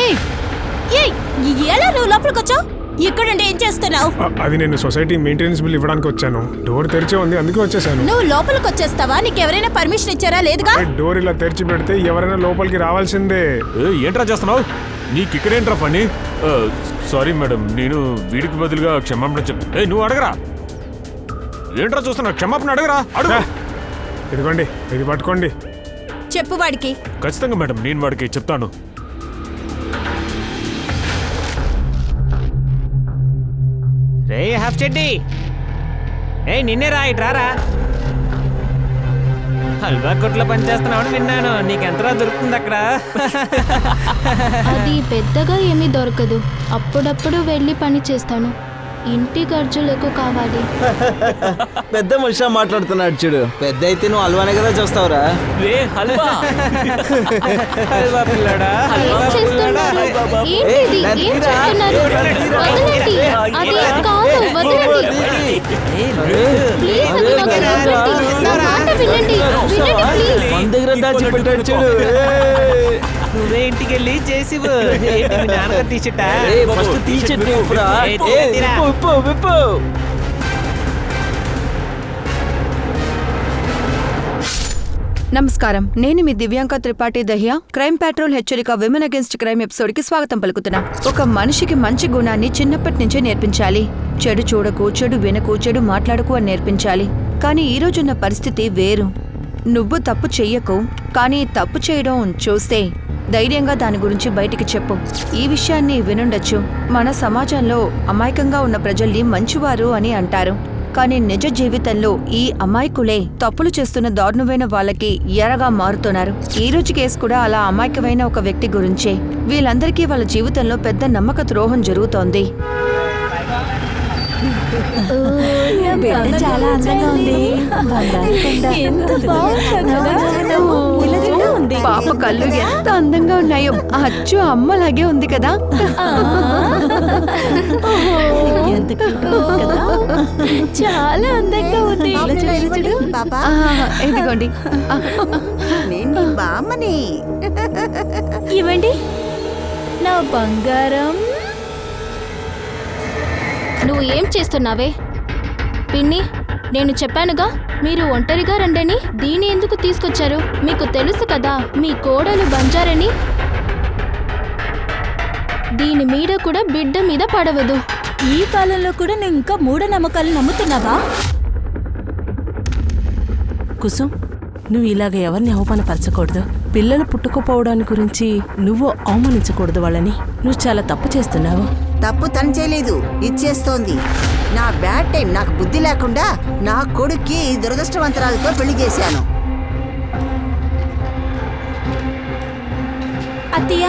ఏయ్ ఏయ్ ఎలా నువ్వు లోపలికి వచ్చావు? ఇక్కడుండి ఏం చేస్తున్నావు? అది నేను సొసైటీ మెయింటెనెన్స్ బిల్ ఇవ్వడానికి వచ్చాను. డోర్ తెరిచే ఉంది, అందుకే వచ్చేసాను. నువ్వు లోపలికి వచ్చేస్తావా? నీకెవరైనా పర్మిషన్ ఇచ్చారా? లేదుగా. డోర్ ఇలా తెరిచి పెడితే ఎవరైనా లోపలికి రావాల్సిందే. ఏంట్రా చేస్తున్నావు? నీకు ఇక్కడేంట్రా పని? సారీ మేడం, నేను వీడికి బదులుగా క్షమాపణ చెప్తా. నువ్వు అడగరా. ఏంట్రా చూస్తున్నా? క్షమాపణ అడగరా. అడుగు. ఇదిగోండి, ఇది పట్టుకోండి. చెప్పు వాడికి. ఖచ్చితంగా మేడం, నేను వాడికి చెప్తాను. రే హాఫ్ చెడ్డి, నిన్నే రా, ఇట్రారా. హల్వా కొట్లో పనిచేస్తున్నావు విన్నాను. నీకెంతరా దొరుకుతుంది అక్కడ? అది పెద్దగా ఏమీ దొరకదు. అప్పుడప్పుడు వెళ్ళి పని చేస్తాను. ఇంటి ఖర్చులకు కావాలి. పెద్ద మనిషి మాట్లాడుతున్నాడు చూడు. పెద్ద అయితే నువ్వు హల్వానే కదా చూస్తావురా. హల్వా పిల్లడా, ఏం చేస్తున్నారు? ఏంటిది? ఏం చేస్తున్నారు? వదలండి. అది కాదు, వదలండి. ప్లీజ్, అది నాకు వదలండి. నా మాట వినండి. వినండి ప్లీజ్. మన దగ్గర దాచిపెట్టాడు చూడు. నువ్వే ఇంటికి వెళ్ళి చేసి నాన్నగారు తీసిట్టా. First T shirt ఇప్పురా. విప్పు. నమస్కారం, నేను మీ దివ్యాంక త్రిపాఠి దహియా. క్రైమ్ పెట్రోల్ హెచ్చరిక విమెన్ అగేన్స్ట్ క్రైమ్ ఎపిసోడ్ కి స్వాగతం పలుకుతున్నా. ఒక మనిషికి మంచి గుణాన్ని చిన్నప్పటి నుంచే నేర్పించాలి. చెడు చూడకు, చెడు వినకు, చెడు మాట్లాడకు అని నేర్పించాలి. కానీ ఈ రోజున్న పరిస్థితి వేరు. నువ్వు తప్పు చెయ్యకు, కానీ తప్పు చేయడం చూస్తే ధైర్యంగా దాని గురించి బయటికి చెప్పు. ఈ విషయాన్ని వినుండొచ్చు. మన సమాజంలో అమాయకంగా ఉన్న ప్రజల్ని మంచివారు అని అంటారు. కానీ నిజ జీవితంలో ఈ అమాయకులే తప్పులు చేస్తున్న దారుణమైన వాళ్ళకి ఎరగా మారుతున్నారు. ఈ రోజు కేసు కూడా అలా అమాయకమైన ఒక వ్యక్తి గురించే. వీళ్ళందరికీ వాళ్ళ జీవితంలో పెద్ద నమ్మక ద్రోహం జరుగుతోంది. చాలా అందంగా ఉంది. పాప కళ్ళు ఎంత అందంగా ఉన్నాయో. అచ్చు అమ్మలాగే ఉంది కదా. చాలా అందంగా ఉంది. ఇదిగోండి. బామ్మని ఇవ్వండి నా బంగారం. నువ్వు ఏం చేస్తున్నావే? పిన్ని, నేను చెప్పానుగా మీరు ఒంటరిగా రండని. దీన్ని ఎందుకు తీసుకొచ్చారు? మీకు తెలుసు కదా మీ కోడలు బంజారని. దీని మీద కూడా బిడ్డ మీద పడవదు. ఈ కాలంలో కూడా నేను ఇంకా మూఢనమ్మకాలు నమ్ముతున్నావా? కుసుమ్, నువ్వు ఇలాగ ఎవరిని అవమానపరచకూడదు. పిల్లలు పుట్టుకుపోవడాన్ని గురించి నువ్వు అవమానించకూడదు వాళ్ళని. నువ్వు చాలా తప్పు చేస్తున్నావు. తప్పు తను చేయలేదు, ఇచ్చేస్తోంది. నా బ్యాడ్ టైం, నాకు బుద్ధి లేకుండా నా కొడుక్కి దురదృష్టవంతరాలతో పెళ్లి చేశాను. అత్తయ్య,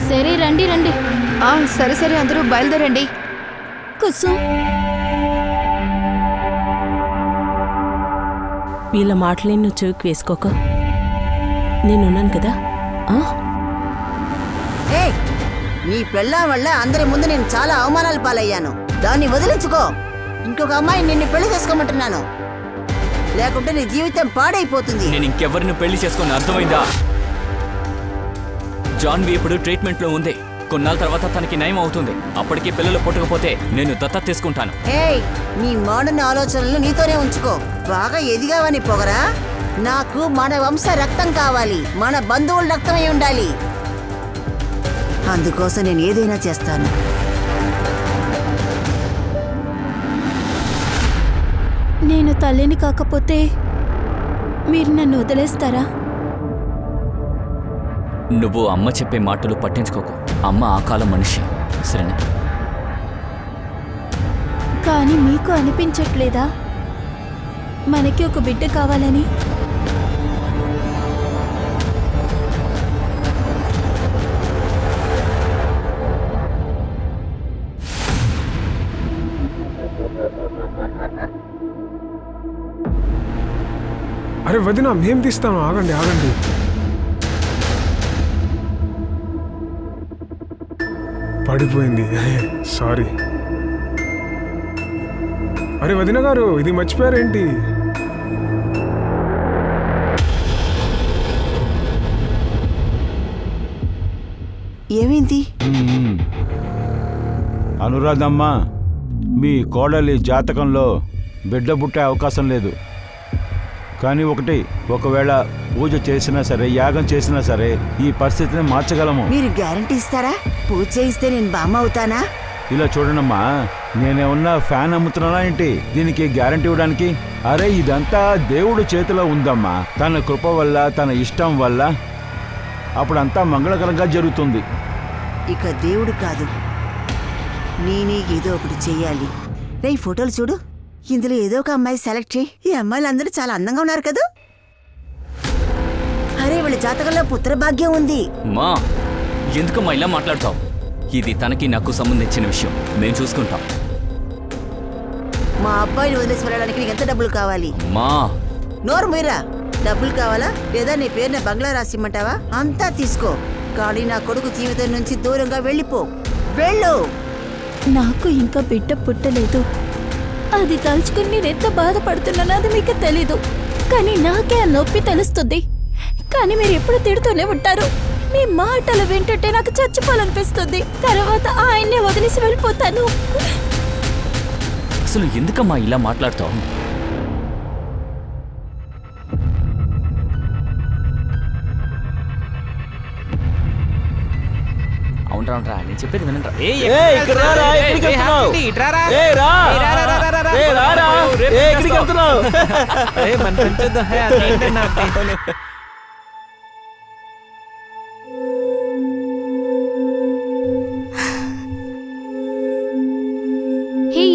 సరే రండి రండి. సరే సరే, అందరూ బయలుదేరండి. కుసుమ్, వీళ్ళ మాటలేని నువ్వు చెవికి వేసుకోక. నేనున్నాను కదా. ఏయ్, నీ పెళ్ళాం వల్ల అందరి ముందు నేను చాలా అవమానాలు పాలయ్యాను. దాన్ని వదిలించుకో. ఇంకొక అమ్మాయి నిన్ను పెళ్లి చేసుకోమంటున్నాను, లేకుంటే నీ జీవితం పాడైపోతుంది. నేను ఇంకెవరిని పెళ్లి చేసుకుని అర్థమైందా? జాన్వి ఇప్పుడు ట్రీట్మెంట్ లో ఉంది. కొన్నాళ్ళ తర్వాత తనకి నయం అవుతుంది. అప్పటికి పిల్లలు పుట్టకపోతే నేను దత్తత తీసుకుంటాను. ఏయ్, నీ మోడర్న్ ఆలోచనలు నీతోనే ఉంచుకో. బాగా ఎదిగావని పొగరా? నాకు మన వంశ రక్తం కావాలి, మన బంధువుల రక్తమై ఉండాలి. అందుకోసం నేను ఏదైనా చేస్తాను. నేను తల్లిని కాకపోతే మీరు నన్ను వదిలేస్తారా? నువ్వు అమ్మ చెప్పే మాటలు పట్టించుకోకు. అమ్మ ఆ కాలం మనిషి, సరేనా? కానీ మీకు అనిపించట్లేదా మనకి ఒక బిడ్డ కావాలని? అరే వదిన, మేం తీస్తాము. ఆగండి ఆగండి. పడిపోయింది, సారీ. అరే వదిన గారు, ఇది మర్చిపోయారేంటి? ఏమైంది? అనురాధమ్మ, మీ కోడలి జాతకంలో బిడ్డ పుట్టే అవకాశం లేదు. కానీ ఒకవేళ పూజ చేసినా సరే, యాగం చేసినా సరే ఈ పరిస్థితిని మార్చగలము. మీరు గ్యారంటీ ఇస్తారా? పూజ చేయిస్తే నేను బామ్మ అవుతానా? ఇలా చూడండమ్మా, నేనేమన్నా ఫ్యాన్ అమ్ముతున్నానా ఏంటి దీనికి గ్యారంటీ ఇవ్వడానికి? అరే, ఇదంతా దేవుడు చేతిలో ఉందమ్మా. తన కృప వల్ల, తన ఇష్టం వల్ల అప్పుడంతా మంగళకరంగా జరుగుతుంది. ఇక దేవుడు కాదు, నేనే ఏదో ఒకటి చెయ్యాలి. రే, ఫోటోలు చూడు. ఇందులో ఏదో ఒక అమ్మాయి సెలెక్ట్ చేయి. ఈ అమ్మాయిలు అందరూ చాలా అందంగా ఉన్నారు కదా. అరే, వాళ్ళ జాతకంలో పుత్రభాగ్యం ఉంది. మా ఎందుకమ్మా ఇలా మాట్లాడతావు? ఇది తనకి నాకు సంబంధించిన విషయం, మేము చూసుకుంటాం. మా అబ్బాయిని వదిలేసి వెళ్ళడానికి నీకు ఎంత డబ్బులు కావాలి? మా నోరు మీరా. డబ్బులు కావాలా లేదా నీ పేరున బంగ్లా రాసిమ్మంటావా? అంతా తీసుకో, కానీ నా కొడుకు జీవితం నుంచి దూరంగా వెళ్ళిపో. వెళ్ళు. నాకు ఇంకా బిడ్డ పుట్టలేదు. అది తలుచుకుని నేనెంత బాధపడుతున్నానో అది మీకు తెలీదు. కానీ నాకే ఆ నొప్పి తెలుస్తుంది. కానీ మీరు ఎప్పుడు తిడుతూనే ఉంటారు. మీ మాటలు వింటుంటే నాకు చచ్చిపోవాలనిపిస్తుంది. తర్వాత ఆయన్నే వదిలేసి వెళ్ళిపోతాను. అసలు ఎందుకమ్మా ఇలా మాట్లాడతావు? అవునరా, నేను చెప్పేది వినండి. హే,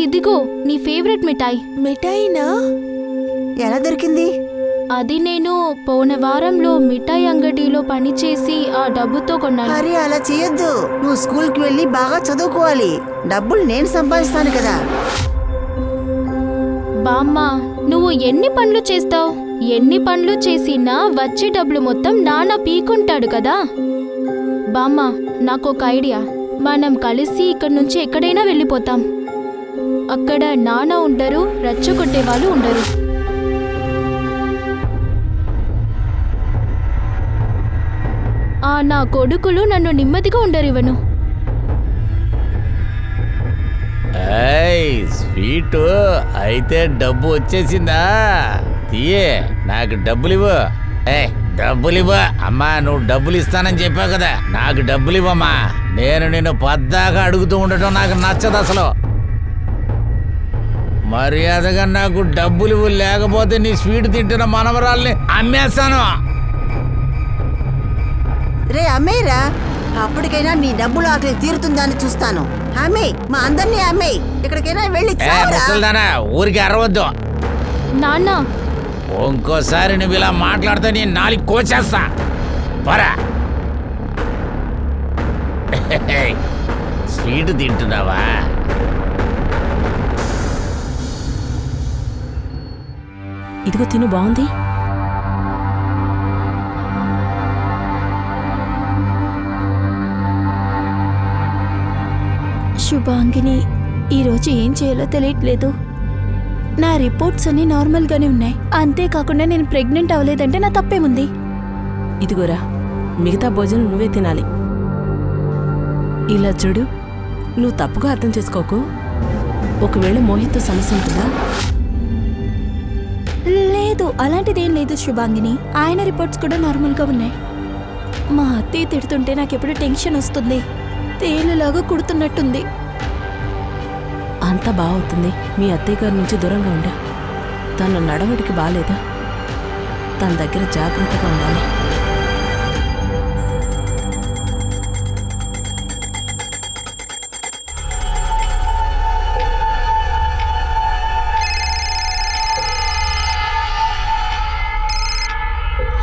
ఇదిగో నీ ఫేవరెట్ మిఠాయి. మిఠాయినా? ఎలా దొరికింది? అది నేను పోయిన వారంలో మిఠాయి అంగడిలో పనిచేసి ఆ డబ్బుతో కొన్నాను. అరే, అలా చేయొద్దు. నువ్వు స్కూల్కి వెళ్ళి బాగా చదువుకోవాలి. డబ్బులు నేను సంపాదిస్తాను కదా. బామ్మ, నువ్వు ఎన్ని పనులు చేస్తావు? ఎన్ని పనులు చేసినా వచ్చే డబ్బులు మొత్తం నాన్న పీకుంటాడు కదా. బామ్మ, నాకు ఒక ఐడియా. మనం కలిసి ఇక్కడి నుంచి ఎక్కడైనా వెళ్ళిపోతాం. అక్కడ నాన్న ఉండరు, రచ్చగొట్టే వాళ్ళు ఉండరు. నా కొడుకులు నన్ను నెమ్మదిగా ఉండరివ్వను. స్వీటు అయితే డబ్బు వచ్చేసిందా? తీయే, నాకు డబ్బులు ఇవ్వు. డబ్బులు ఇవ్వ అమ్మా. నువ్వు డబ్బులు ఇస్తానని చెప్పావు కదా, నాకు డబ్బులు ఇవ్వమ్మా. నేను నిన్ను పద్దాగా అడుగుతూ ఉండటం నాకు నచ్చదు అసలు. మర్యాదగా నాకు డబ్బులు ఇవ్వు, లేకపోతే నీ స్వీట్ తింటున్న మనవరాల్ని అమ్మేస్తాను. రే, అమ్మేరా. అప్పటికైనా నీ డబ్బులు ఆకలి తీరుతుందా అని చూస్తాను. అమ్మే, మా అందరినీ అమ్మే. ఎక్కడికైనా వెళ్ళి ముసల్దానా, ఊరికి అరవద్దు. నాన్న, ఇంకోసారి నువ్వు ఇలా మాట్లాడితే నేను నాలుగు కోచేస్తా. పరా. స్వీట్ తింటున్నావా? ఇదిగో తిను, బాగుంది. శుభాంగిని, ఈరోజు ఏం చేయాలో తెలియట్లేదు. నా రిపోర్ట్స్ అన్ని నార్మల్గానే ఉన్నాయి. అంతేకాకుండా నేను ప్రెగ్నెంట్ అవ్వలేదంటే నా తప్పేముంది? ఇదిగోరా, మిగతా భోజనం నువ్వే తినాలి. ఇలా చూడు, నువ్వు తప్పుగా అర్థం చేసుకోకు. ఒకవేళ మోహిత్తో సమస్య ఉంటుందా? లేదు, అలాంటిదేం లేదు శుభాంగిని. ఆయన రిపోర్ట్స్ కూడా నార్మల్గా ఉన్నాయి. మా అత్తయ్య తిడుతుంటే నాకెప్పుడు టెన్షన్ వస్తుంది. తేలులాగా కుడుతున్నట్టుంది. అంతా బాగుంటుంది. మీ అత్తయ్య గారి నుంచి దూరంగా ఉండా. తన నడవడికి బాగాలేదా? తన దగ్గర జాగ్రత్తగా ఉండాలి.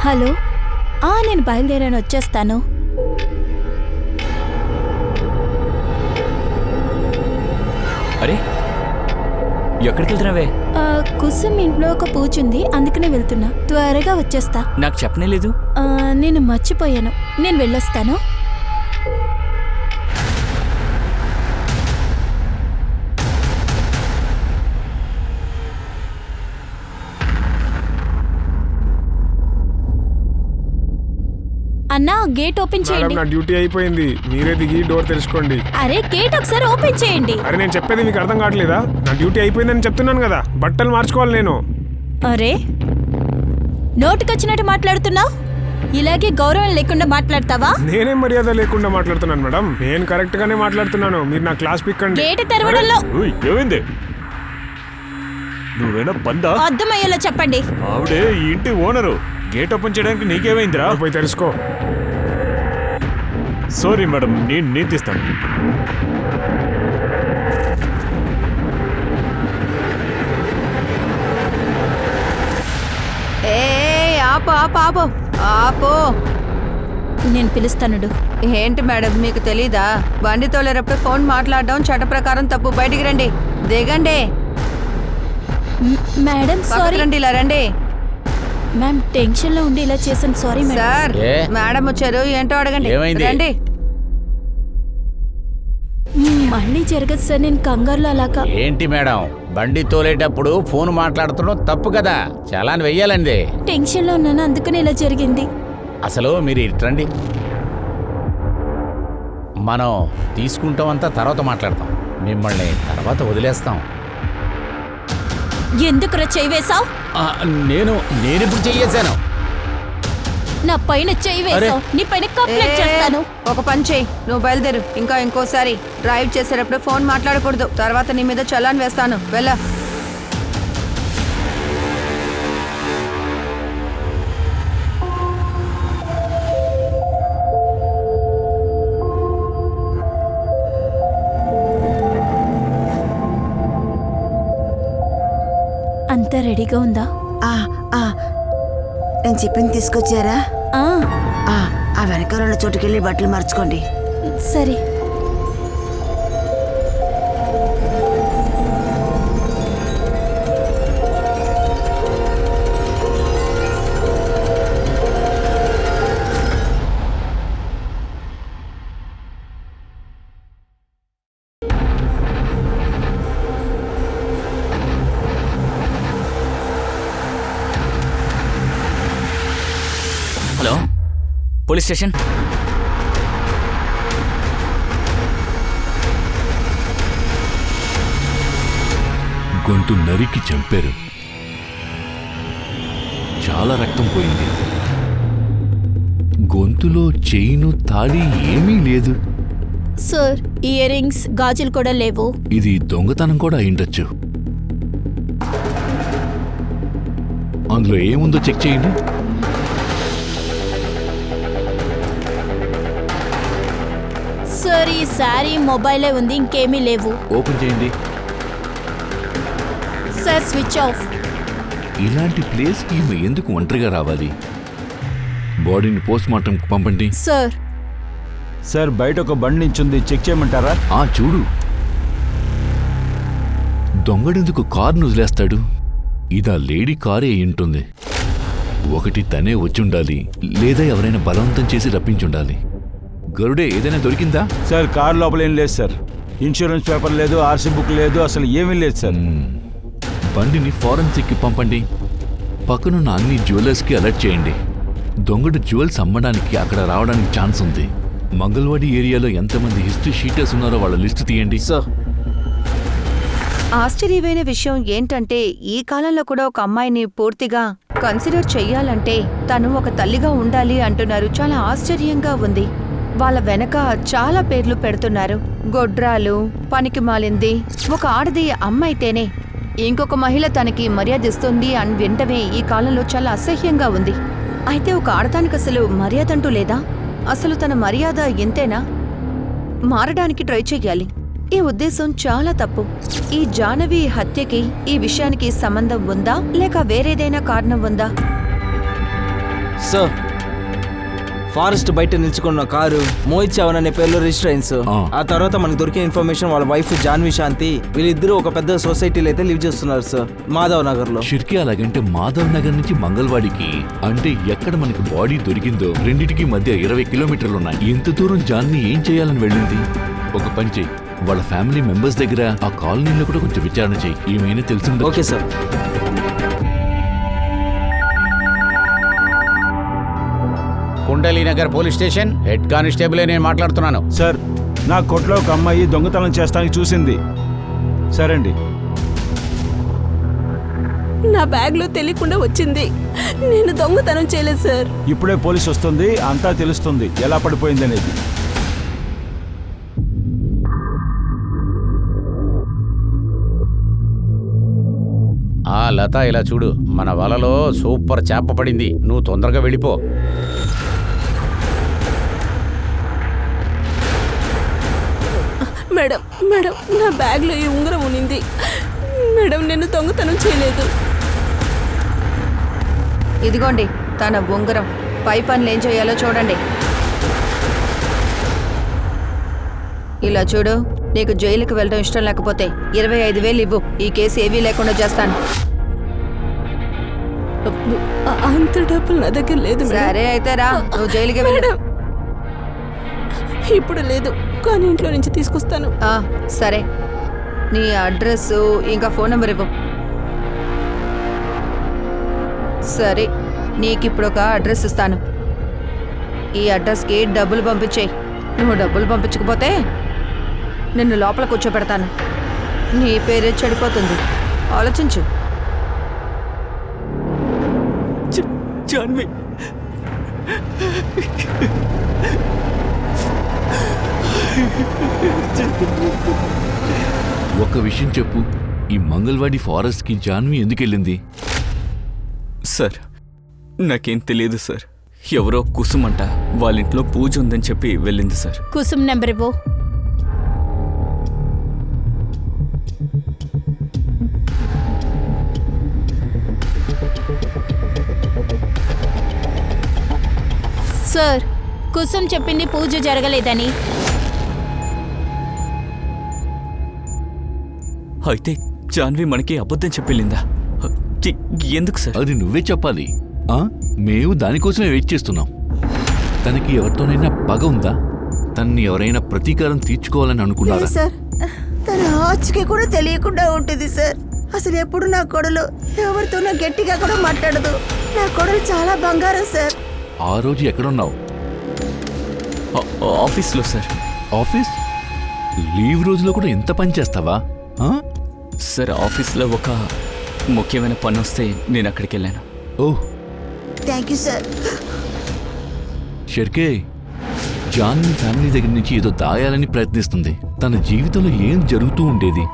హలో, నేను బయలుదేరాను, వచ్చేస్తాను. అరే, ఎక్కడికి వెళ్తున్నావే? కుసుమ్ ఇంట్లో ఒక పూజ ఉంది, అందుకనే వెళ్తున్నా. త్వరగా వచ్చేస్తా. నాకు చెప్పనే లేదు. నేను మర్చిపోయాను. నేను వెళ్ళొస్తాను. అన్నా గేట్ ఓపెన్ మేడం చేయండి. నా డ్యూటీ అయిపోయింది, మీరే దిగి డోర్ తెరుచుకోండి. అరే గేట్ ఒకసారి ఓపెన్ చేయండి. అరే నేను చెప్పేది మీకు అర్థం కావట్లేదా? నా డ్యూటీ అయిపోయిందని చెప్తున్నాను కదా, బట్టలు మార్చుకోవాలి నేను. అరే నోటికొచ్చినట్టు మాట్లాడుతున్నావు, ఇలాగే గౌరవం లేకుండా మాట్లాడతావా? నేనేం మర్యాద లేకుండా మాట్లాడుతున్నాను మేడం, నేను కరెక్ట్ గానే మాట్లాడుతున్నాను. మీరు నా క్లాస్ పిక్కండి. గేట్ తెరవడంలో ఓయ్, ఏమైంది? నువ్వేనా బందా? అర్థమయ్యేలా చెప్పండి. ఆవిడే ఈ ఇంటి ఓనరు, గేట్ ఓపెన్ చేయడానికి నీకేమైందిరా? పోయి తెలుసుకో. సారీ మేడం, నేను తీస్తాను. ఏ ఆపు ఆపు ఆపు ఆపు. నేను పిలుస్తానుడు. ఏంటి మేడం మీకు తెలీదా? బండి తోలేటప్పుడు ఫోన్ మాట్లాడడం చట్ట ప్రకారం తప్పు. బయటికి రండి, దిగండి. Madam sorry. రండి, ఇలా రండి. మ్యామ్ టెన్షన్ లో ఉండి ఇలా చేశాను, సారీ మేడం. సార్ మేడం వచ్చారు, ఏంటో అడగండి. రండి. మళ్ళీ జరగదు సార్, నేను కంగారులో అలాగా. ఏంటి మేడం, బండి తోలేటప్పుడు ఫోన్ మాట్లాడుతున్నాం తప్పు కదా, చలాన్ వెయ్యాలండి. టెన్షన్ లో ఉన్నాను, అందుకని ఇలా జరిగింది. అసలు మీరు ఇట్రండి, మనం తీసుకుంటామంతా తర్వాత మాట్లాడతాం, మిమ్మల్ని తర్వాత వదిలేస్తాం. ఎందుకురా చెయ్యి వేసావు? నేనిప్పుడు చెయ్యేశాను. నా పైన చెయ్యి వేసావు, నీ పైన కంప్లైంట్ చేస్తాను. ఒక పని చెయ్యి, నువ్వు బయలుదేరు. ఇంకోసారి డ్రైవ్ చేసేటప్పుడు ఫోన్ మాట్లాడకూడదు, తర్వాత నీ మీద చలాన్ వేస్తాను. వెళ్ళ. అంతా రెడీగా ఉందా? నేను చెప్పింది తీసుకొచ్చారా? ఆ వెనకాల చోటుకెళ్ళి బట్టలు మార్చుకోండి. సరే. Hello, police station. గొంతు నరికి చంపారు, చాలా రక్తం పోయింది. గొంతులో చైను తాళి ఏమీ లేదు. సార్ ఇయర్ రింగ్స్ గాజులు కూడా లేవు. ఇది దొంగతనం కూడా అయిండొచ్చు. అందులో ఏముందో చెక్ చేయండి. సార్ ఈ శారీ మొబైలే ఉంది, ఇంకేమీ లేవు. ఓపెన్ చేయండి. Sir switch off. ఇలాంటి ప్లేస్కి ఈమె ఎందుకు ఒంటరిగా రావాలి? బాడీని పోస్ట్ మార్టంకి పంపండి. సార్ సార్ బయట ఒక బండి నించుంది, చెక్ చేయమంటారా? చూడు, దొంగడెందుకు కారును వదిలేస్తాడు? ఇదా లేడీ కారే అయ్యుంటుంది. ఒకటి తనే వచ్చుండాలి, లేదా ఎవరైనా బలవంతం చేసి రప్పించుండాలి. గరుడే ఏదైనా దొరికిందా? సార్ కార్ లోపల ఏం లేదు సార్. ఇన్సూరెన్స్ పేపర్ లేదు, ఆర్సీ బుక్ లేదు, అసలు ఏమీ లేదు సార్. బండిని ఫారెన్సిక్కి పంపండి. పక్కనున్న అన్ని జ్యువెలర్స్కి అలర్ట్ చేయండి. దొంగడు జ్యువెల్స్ అమ్మడానికి అక్కడ రావడానికి ఛాన్స్ ఉంది. మంగళవాడి ఏరియాలో ఎంతమంది హిస్టరీ షీటర్స్ ఉన్నారో వాళ్ళ లిస్ట్ తీయండి. సార్, ఆశ్చర్యమైన విషయం ఏంటంటే ఈ కాలంలో కూడా ఒక అమ్మాయిని పూర్తిగా కన్సిడర్ చెయ్యాలంటే తను ఒక తల్లిగా ఉండాలి అంటున్నారు. చాలా ఆశ్చర్యంగా ఉంది. వాళ్ళ వెనక చాలా పేర్లు పెడుతున్నారు. గొడ్రాలు, పనికి మాలింది. ఒక ఆడది అమ్మైతేనే ఇంకొక మహిళ తనకి మర్యాదిస్తుంది అని వింటమే ఈ కాలంలో చాలా అసహ్యంగా ఉంది. అయితే ఒక ఆడదానికి అసలు మర్యాద అంటూ లేదా? అసలు తన మర్యాద ఇంతేనా? మారడానికి ట్రై చెయ్యాలి. ఈ ఉద్దేశం చాలా తప్పు. ఈ జాహ్నవి హత్యకి ఈ విషయానికి సంబంధం ఉందా, లేక వేరేదైనా కారణం ఉందా? సార్, ఫారెస్ట్ బయట నిల్చుకున్న కారు మోహిత్ చవన్ అనే పేరులో రిజిస్టర్ అయింది సార్. ఆ తర్వాత మనకు దొరికిన ఇన్ఫర్మేషన్ వాళ్ళ వైఫ్ జాన్వి శాంతి, వీళ్ళిద్దరూ ఒక పెద్ద సొసైటీలో అయితే లివ్ చేస్తున్నారు సార్, మాధవ్ నగర్ లో. షిర్కి అలాగంటే మాధవ్ నగర్ నుంచి మంగళవాడికి అంటే ఎక్కడ మనకి బాడీ దొరికిందో రెండిటికి మధ్య 20 కిలోమీటర్లు ఉన్నాయి. ఇంత దూరం జాన్వి ఏం చేయాలని వెళ్ళింది? ఒక పని చెయ్యి, వాళ్ళ ఫ్యామిలీ మెంబర్స్ దగ్గర ఆ కాలనీలో కూడా కొంచెం విచారణ చెయ్యి, ఏమైనా తెలిసిందో. Okay sir. Kundalinagar police station head కానిస్టేబులే నేను మాట్లాడుతున్నాను. సార్, నా కొట్లో ఒక అమ్మాయి దొంగతనం చేస్తానికి చూసింది. సరే అండి. నా బ్యాగ్లో తెలియకుండా వచ్చింది. నేను దొంగతనం చేయలేదు సార్. ఇప్పుడే పోలీస్ వస్తుంది, అంతా తెలుస్తుంది ఎలా పడిపోయింది అనేది. ఆ లత, ఇలా చూడు, మన వలలో సూపర్ చేప పడింది. నువ్వు తొందరగా వెళ్ళిపో. మేడం మేడం, నా బ్యాగ్లో ఈ ఉంగరం ఉనింది. మేడం, నేను దొంగతనం చేయలేదు. ఇదిగోండి తన ఉంగరం. పై పనులు ఏం చేయాలో చూడండి. ఇలా చూడు, నీకు జైలుకి వెళ్ళడం ఇష్టం లేకపోతే 25,000 ఇవ్వు. ఈ కేసు ఏవీ లేకుండా చేస్తాను. అంత డబ్బులు నా దగ్గర లేదు. సరే అయితే రా, నువ్వు జైలుకి వెళ్ళు. ఇప్పుడు లేదు, కానీ ఇంట్లో నుంచి తీసుకొస్తాను. సరే, నీ అడ్రస్ ఇంకా ఫోన్ నెంబర్ ఇవ్వు. సరే, నీకు ఇప్పుడు ఒక అడ్రస్ ఇస్తాను. ఈ అడ్రస్కి డబ్బులు పంపించేయి. నువ్వు డబ్బులు పంపించకపోతే నిన్ను లోపల కూర్చోబెడతాను. నీ పేరే చెడిపోతుంది. ఆలోచించు. జాన్వి, ఒక విషయం చెప్పు, ఈ మంగళవాడి ఫారెస్ట్ కి జాన్వి ఎందుకు వెళ్ళింది? సార్, నాకేం తెలియదు సార్. ఎవరో కుసుమ్ అంట వాళ్ళ ఇంట్లో పూజ ఉందని చెప్పి వెళ్ళింది సార్. కుసుమ్ నెంబర్ ఇవ్వు. సార్, కుసుమ్ చెప్పింది పూజ జరగలేదని. అయితే జాన్వి మనకి అబద్ధం చెప్పెళ్ళిందా? ఎందుకు సార్? అది నువ్వే చెప్పాలి. మేము దానికోసమే వెయిట్ చేస్తున్నాం. తనకి ఎవరితోనైనా పగ ఉందా? తన్ని ఎవరైనా ప్రతీకారం తీర్చుకోవాలని అనుకున్నారా? సార్, తన ఆచికి కూడా తెలియకుండా ఉంటుంది సార్. అసలు ఎప్పుడు నా కొడలు ఎవరితోనో గట్టిగా కూడా మాట్లాడదు. నా కొడలు చాలా బంగారం సార్. ఆ రోజు ఎక్కడున్నావు? ఆఫీస్లో సార్. ఆఫీస్? లీవ్ రోజులో కూడా ఎంత పని చేస్తావా? సార్, ఆఫీస్లో ఒక ముఖ్యమైన పని వస్తే నేను అక్కడికి వెళ్ళాను. Oh, thank you sir. షర్కే, జాన్వి ఫ్యామిలీ దగ్గర నుంచి ఏదో దాయాలని ప్రయత్నిస్తుంది. తన జీవితంలో ఏం జరుగుతూ ఉండేది?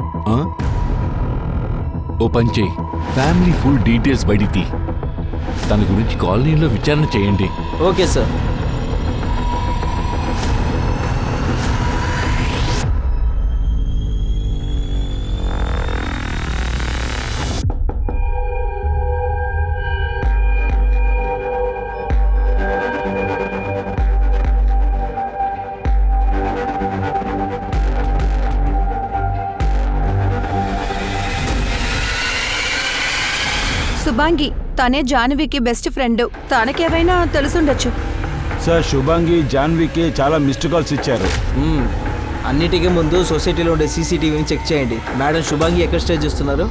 ఓ పని చేయి, ఫ్యామిలీ ఫుల్ డీటెయిల్స్ బయటికి తీ. తన గురించి కాలనీలో విచారణ చేయండి. Okay sir. శుభాంగి, తనే జాహ్నవికి బెస్ట్ ఫ్రెండ్. తనకేమైనా తెలుసుండొచ్చు. సార్, శుభాంగి జాన్వికి చాలా మిస్డ్ కాల్స్ ఇచ్చారు. అన్నిటికీ ముందు సొసైటీలో ఉండే సీసీటీవీని చెక్ చేయండి. మేడం, శుభాంగి ఎక్కడ స్టే చేస్తున్నారు?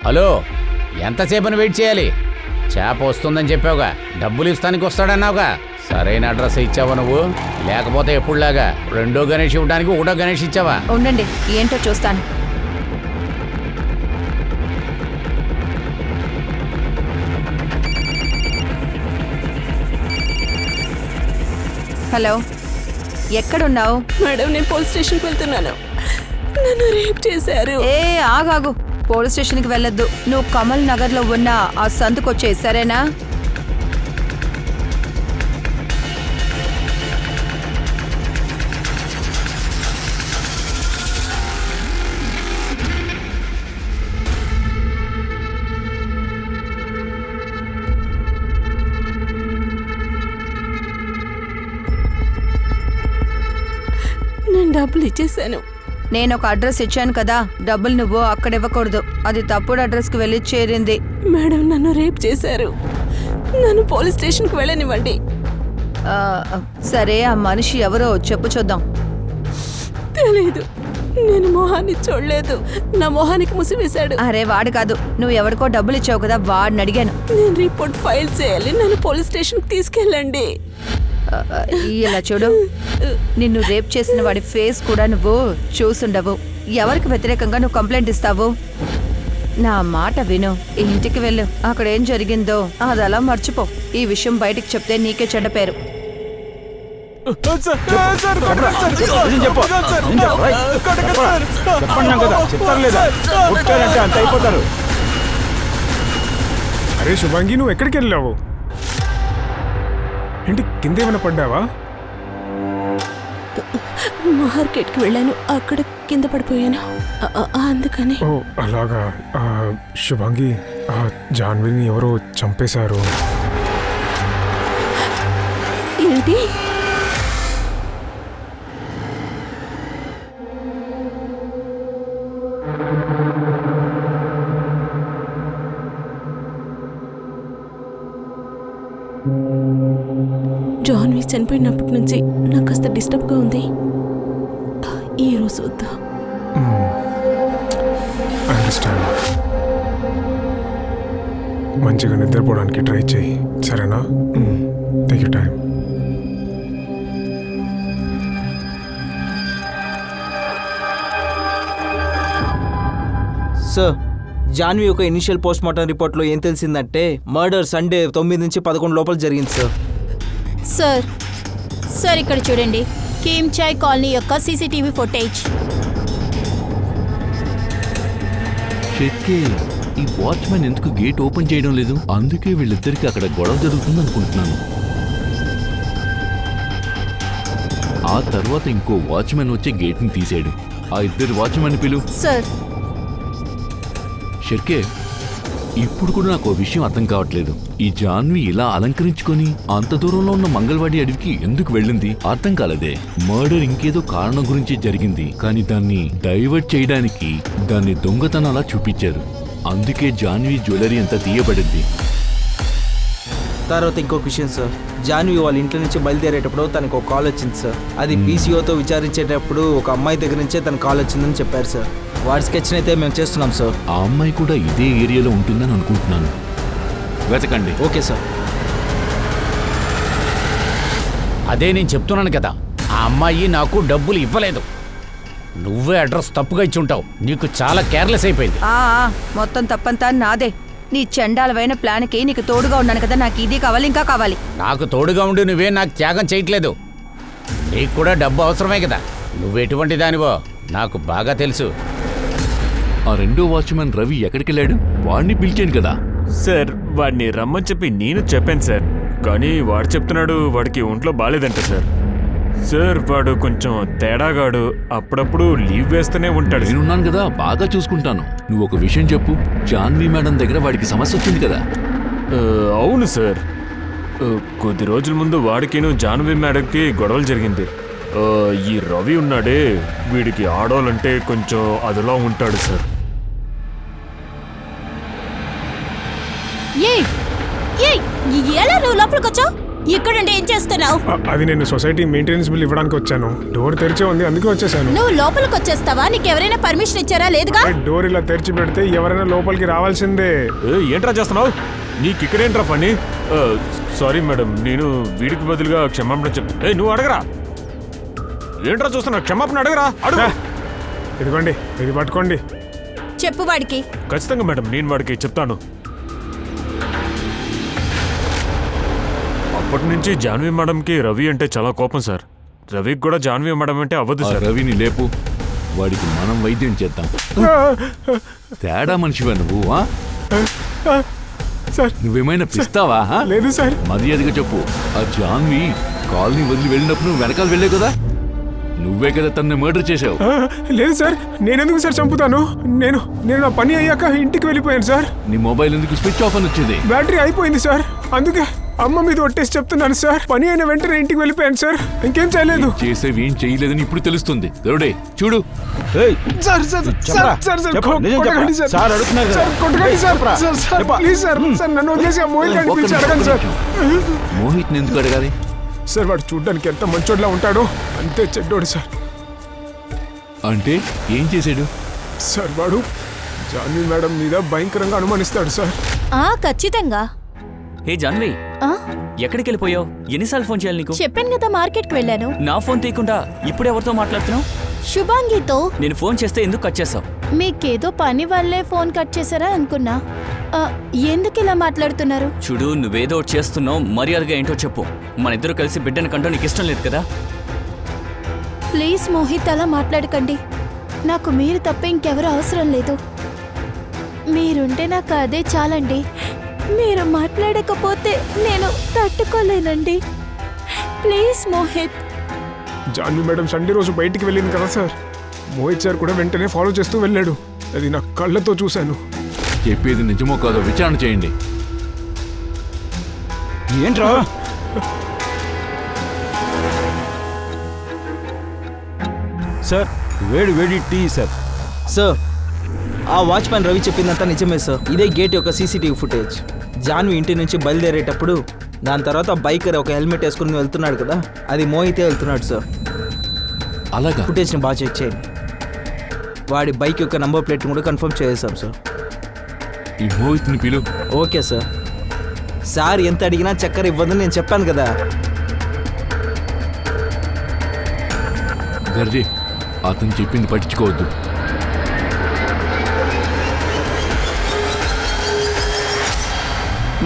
హలో, ఎంతసేపని వెయిట్ చేయాలి? చేప వస్తుందని చెప్పావుగా, డబ్బులు ఇస్తానికి వస్తాడన్నావుగా. సరైన అడ్రస్ ఇచ్చావా నువ్వు? లేకపోతే ఎప్పుడులాగా రెండో గణేష్ ఇవ్వడానికి ఒకటో గణేష్ ఇచ్చావా? ఉండండి, ఏంటో చూస్తాను. హలో, ఎక్కడున్నావు? మేడం, నేను పోలీస్ స్టేషన్కి వెళ్తున్నాను. నన్ను రేప్ చేశారు. ఆగాగు. పోలీస్ స్టేషన్కి వెళ్ళొద్దు. నువ్వు కమల్ నగర్లో ఉన్న ఆ సందుకొచ్చేయి, సరేనా? నేను డబ్బులు ఇచ్చేసాను. నేను ఒక అడ్రస్ ఇచ్చాను కదా, డబ్బులు నువ్వు అక్కడ ఇవ్వకూడదు. అది తప్పుడు అడ్రస్కి వెళ్ళి చేరింది. మేడం నన్ను రేప్ చేశారు. నన్ను పోలీస్ స్టేషన్కి వెళ్ళనివ్వండి. సరే, ఆ మనిషి ఎవరో చెప్పు చూద్దాం. తెలీదు, నేను మొహాన్ని చూడలేదు. నా మొహానికి ముసివేశాడు. అరే వాడు కాదు, నువ్వు ఎవరికో డబ్బులు ఇచ్చావు కదా, వాడిని అడిగాను. నేను రిపోర్ట్ ఫైల్ చేయాలి. నన్ను పోలీస్ స్టేషన్కి తీసుకెళ్ళండి. ఇలా చూడు, నిన్ను రేప్ చేసిన వాడి ఫేస్ కూడా నువ్వు చూసుండవు. ఎవరికి వ్యతిరేకంగా నువ్వు కంప్లైంట్ ఇస్తావు? నా మాట విను, ఇంటికి వెళ్ళు. అక్కడ ఏం జరిగిందో అది అలా మర్చిపో. ఈ విషయం బయటికి చెప్తే నీకే చెడ్డ పేరు. అరే శుభాంగి, నువ్వు ఎక్కడికి వెళ్ళావు? ఏంటి కింద ఏమైనా పడ్డావా? మార్కెట్కి వెళ్ళాను, అక్కడ కింద పడిపోయాను. అందుకని. ఓ అలాగా. శుభాంగి, జాన్విని ఎవరో చంపేశారు. ఏంటి? జాన్వి చనిపోయినప్పటి నుంచి నాకు కాస్త డిస్టర్బ్గా ఉంది. ఈ రోజు వద్దా? అండర్స్టాండ్. మంచిగా నిద్రపోవడానికి ట్రై చేయి, సరేనా? Take you time. Sir, Janhvi ఒక ఇనిషియల్ పోస్ట్ మార్టం రిపోర్ట్లో ఏం తెలిసిందంటే మర్డర్ సండే 9 నుంచి 11 లోపల జరిగింది సార్. సార్ ఇక్కడ చూడండి, కీమ్ చాయ్ కాలనీ యొక్క సీసీటీవీ ఫుటేజ్. ఈ వాచ్మెన్ ఎందుకు గేట్ ఓపెన్ చేయడం లేదు? అందుకే వీళ్ళిద్దరికి అక్కడ గొడవ జరుగుతుంది అనుకుంటున్నాను. ఆ తర్వాత ఇంకో వాచ్మెన్ వచ్చి గేట్ ని తీసాడు. ఆ ఇద్దరు వాచ్మెన్ పిలు. సార్ షర్కే, ఇప్పుడు కూడా నాకు విషయం అర్థం కావట్లేదు. ఈ జాన్వి ఇలా అలంకరించుకొని అంత దూరంలో ఉన్న మంగళవాడి అడవికి ఎందుకు వెళ్ళింది అర్థం కాలేదే. మర్డర్ ఇంకేదో కారణం గురించి జరిగింది, కానీ దాన్ని డైవర్ట్ చేయడానికి దాన్ని దొంగతనాలా చూపించారు. అందుకే జాన్వి జ్యువెలరీ అంతా తీయబడింది. తర్వాత ఇంకొక విషయం సార్, జాన్వి వాళ్ళ ఇంట్లో నుంచి బయలుదేరేటప్పుడు తనకు ఒక కాల్ వచ్చింది సార్. అది పీసీఓతో విచారించేటప్పుడు ఒక అమ్మాయి దగ్గర నుంచే తన కాల్ వచ్చిందని చెప్పారు సార్. వాడి స్కెచ్ అయితే మేము చేస్తున్నాం సార్. ఆ అమ్మాయి కూడా ఇదే ఏరియాలో ఉంటుందని అనుకుంటున్నాను. వెతకండి. Okay sir. అదే నేను చెప్తున్నాను కదా, ఆ అమ్మాయి నాకు డబ్బులు ఇవ్వలేదు. నువ్వే అడ్రస్ తప్పుగా ఇచ్చి ఉంటావు. నీకు చాలా కేర్లెస్ అయిపోయింది. మొత్తం తప్పంతా నాదే. నీ చండాలమైన ప్లాన్కి నీకు తోడుగా ఉన్నాను కదా, నాకు ఇది కావాలి, ఇంకా కావాలి. నాకు తోడుగా ఉండి నువ్వే నాకు త్యాగం చేయట్లేదు. నీకు కూడా డబ్బు అవసరమే కదా. నువ్వెటువంటి దానివో నాకు బాగా తెలుసు. ఆ రెండో వాచ్మెన్ రవి ఎక్కడికెళ్ళాడు? వాడిని పిలిచాను కదా సార్. వాడిని రమ్మని చెప్పి నేను చెప్పాను సార్, కానీ వాడు చెప్తున్నాడు వాడికి ఒంట్లో బాగాలేదంట సార్. సార్ వాడు కొంచెం తేడాగాడు, అప్పుడప్పుడు లీవ్ వేస్తూనే ఉంటాడు. నేనున్నాను కదా, బాగా చూసుకుంటాను. నువ్వు ఒక విషయం చెప్పు, జాన్వి మేడం దగ్గర వాడికి సమస్య వచ్చింది కదా? అవును సార్, కొద్ది రోజుల ముందు వాడికిను జాన్వి మేడంకి గొడవలు జరిగింది. ఈ రవి ఉన్నాడే, వీడికి ఆడవాళ్ళంటే కొంచెం అదిలా ఉంటాడు సార్. ఎలా నువ్వు లోపలికి వచ్చావు? ఇక్కడంటే ఏం చేస్తున్నావు? అది నేను సొసైటీ మెయింటెనెన్స్ బిల్ ఇవ్వడానికి వచ్చాను. డోర్ తెరిచే ఉంది, అందుకే వచ్చేసాను. నువ్వు లోపలికి వచ్చేస్తావా? నీకు ఎవరైనా పర్మిషన్ ఇచ్చారా? లేదుగా. డోర్ ఇలా తెరిచి పెడితే ఎవరైనా లోపలికి రావాల్సిందే. ఏంట్రా చేస్తున్నావు? నీకు ఇక్కడేంట్రా పని? సారీ మేడం, నేను వీడికి బదులుగా క్షమాపణ నువ్వు అడగరా. ఏంట్రా చూస్తున్నా? క్షమాపణ అడగరా. అడుగు. ఇదిగోండి, ఇది పట్టుకోండి. చెప్పు వాడికి. ఖచ్చితంగా మేడం, నేను వాడికి చెప్తాను. అప్పటి నుంచి జాన్వి మేడంకి రవి అంటే చాలా కోపం సార్. రవికి కూడా జాన్వి మేడం అంటే అవ్వదు సార్. రవిని లేపు, వాడికి మనం వైద్యం చేద్దాం. తేడా మనిషివా నువ్వు? నువ్వేమైనా పిస్తావా? లేదు సార్. మర్యాదగా చెప్పు, ఆ జాన్వి కాలనీ వదిలి వెళ్ళినప్పుడు నువ్వు వెనకాల వెళ్ళే కదా, నువ్వే కదా తనని మర్డర్ చేసావు. లేదు సార్, నేనెందుకు సార్ చంపుతాను? నేను నా పని అయ్యాక ఇంటికి వెళ్ళిపోయాను సార్. నీ మొబైల్ ఎందుకు స్విచ్ ఆఫ్ అని వచ్చింది? బ్యాటరీ అయిపోయింది సార్, అందుకే అమ్మ మీద ఒట్టేసి చెప్తున్నాను సార్. పని అయిన వెంటనే ఇంటికి వెళ్ళిపోయాను సార్. ఇంకేం చేయలేదు. చేసేవి ఏం చేయలేదని ఇప్పుడు తెలుస్తుంది. గరుడే చూడు. Sir sir sir sir sir కొట్టకండి సార్. సార్ అడుగుతున్నారు కదా. సార్ కొట్టకండి sir. Sir sir please sir. Sir నన్ను వదిలేసి ఆ మోహిత్ గారిని పిలిచి అడగండి సార్. మోహిత్ ఎందుకు అడగాలి? సార్ వాడు చూడ్డానికి ఎంత మంచోడ్లా ఉంటాడో అంతే చెడ్డోడు సార్. అంటే ఏం చేశాడు? సార్ వాడు జాన్వి మేడం మీద భయంకరంగా అనుమానిస్తాడు సార్. ఖచ్చితంగా. హే జాన్వి, ఆ? ఎక్కడికి వెళ్ళిపోయావు? ఎన్నిసార్లు ఫోన్ చేయాలి నీకు? చెప్పాను కదా మార్కెట్కి వెళ్ళాను. నా ఫోన్ తీయకుండా ఇప్పుడు ఎవరితో మాట్లాడుతున్నావు? శుభాంగితో. నేను ఫోన్ చేస్తే ఎందుకు కట్ చేసావు? మీకేదో పని వల్లే ఫోన్ కట్ చేశారా అనుకున్నా. ఎందుకు ఇలా మాట్లాడుతున్నారు? చూడు, నువ్వేదో ఒకటి చేస్తున్నావు. మర్యాదగా ఏంటో చెప్పు. మన ఇద్దరు కలిసి బిడ్డను కంటూ నీకు ఇష్టం లేదు కదా? ప్లీజ్ మోహిత్, అలా మాట్లాడకండి. నాకు మీరు తప్ప ఇంకెవరు అవసరం లేదు. మీరుంటే నాకు అదే చాలండి. మీరు మాట్లాడకపోతే నేను తట్టుకోలేనండి. Please Mohit. Janhvi madam Sunday రోజు బయటికి వెళ్ళింది కదా సార్. మోహిత్ సార్ కూడా వెంటనే ఫాలో చేస్తూ వెళ్ళాడు. అది నా కళ్ళతో చూశాను. చెప్పేది నిజమో కాదో విచారణ చేయండి. ఏంట్రా? సార్ వేడి వేడి టీ సార్. సార్ ఆ వాచ్మ్యాన్ రవి చెప్పిందంతా నిజమే సార్. ఇదే గేట్ యొక్క సీసీటీవీ ఫుటేజ్. జాన్వి ఇంటి నుంచి బయలుదేరేటప్పుడు దాని తర్వాత బైకర్ ఒక హెల్మెట్ వేసుకుని వెళ్తున్నాడు కదా, అది మోహితే వెళ్తున్నాడు సార్. అలాగా? ఫుటేజ్ని బాగా చెక్ చేయండి. వాడి బైక్ యొక్క నంబర్ ప్లేట్ని కూడా కన్ఫర్మ్ చేసాం సార్. ఈ మోహిత్ని పిలు. Okay sir. సార్ ఎంత అడిగినా చక్కెర ఇవ్వదని నేను చెప్పాను కదా. గర్జీ, అతను చెప్పింది పట్టించుకోవద్దు.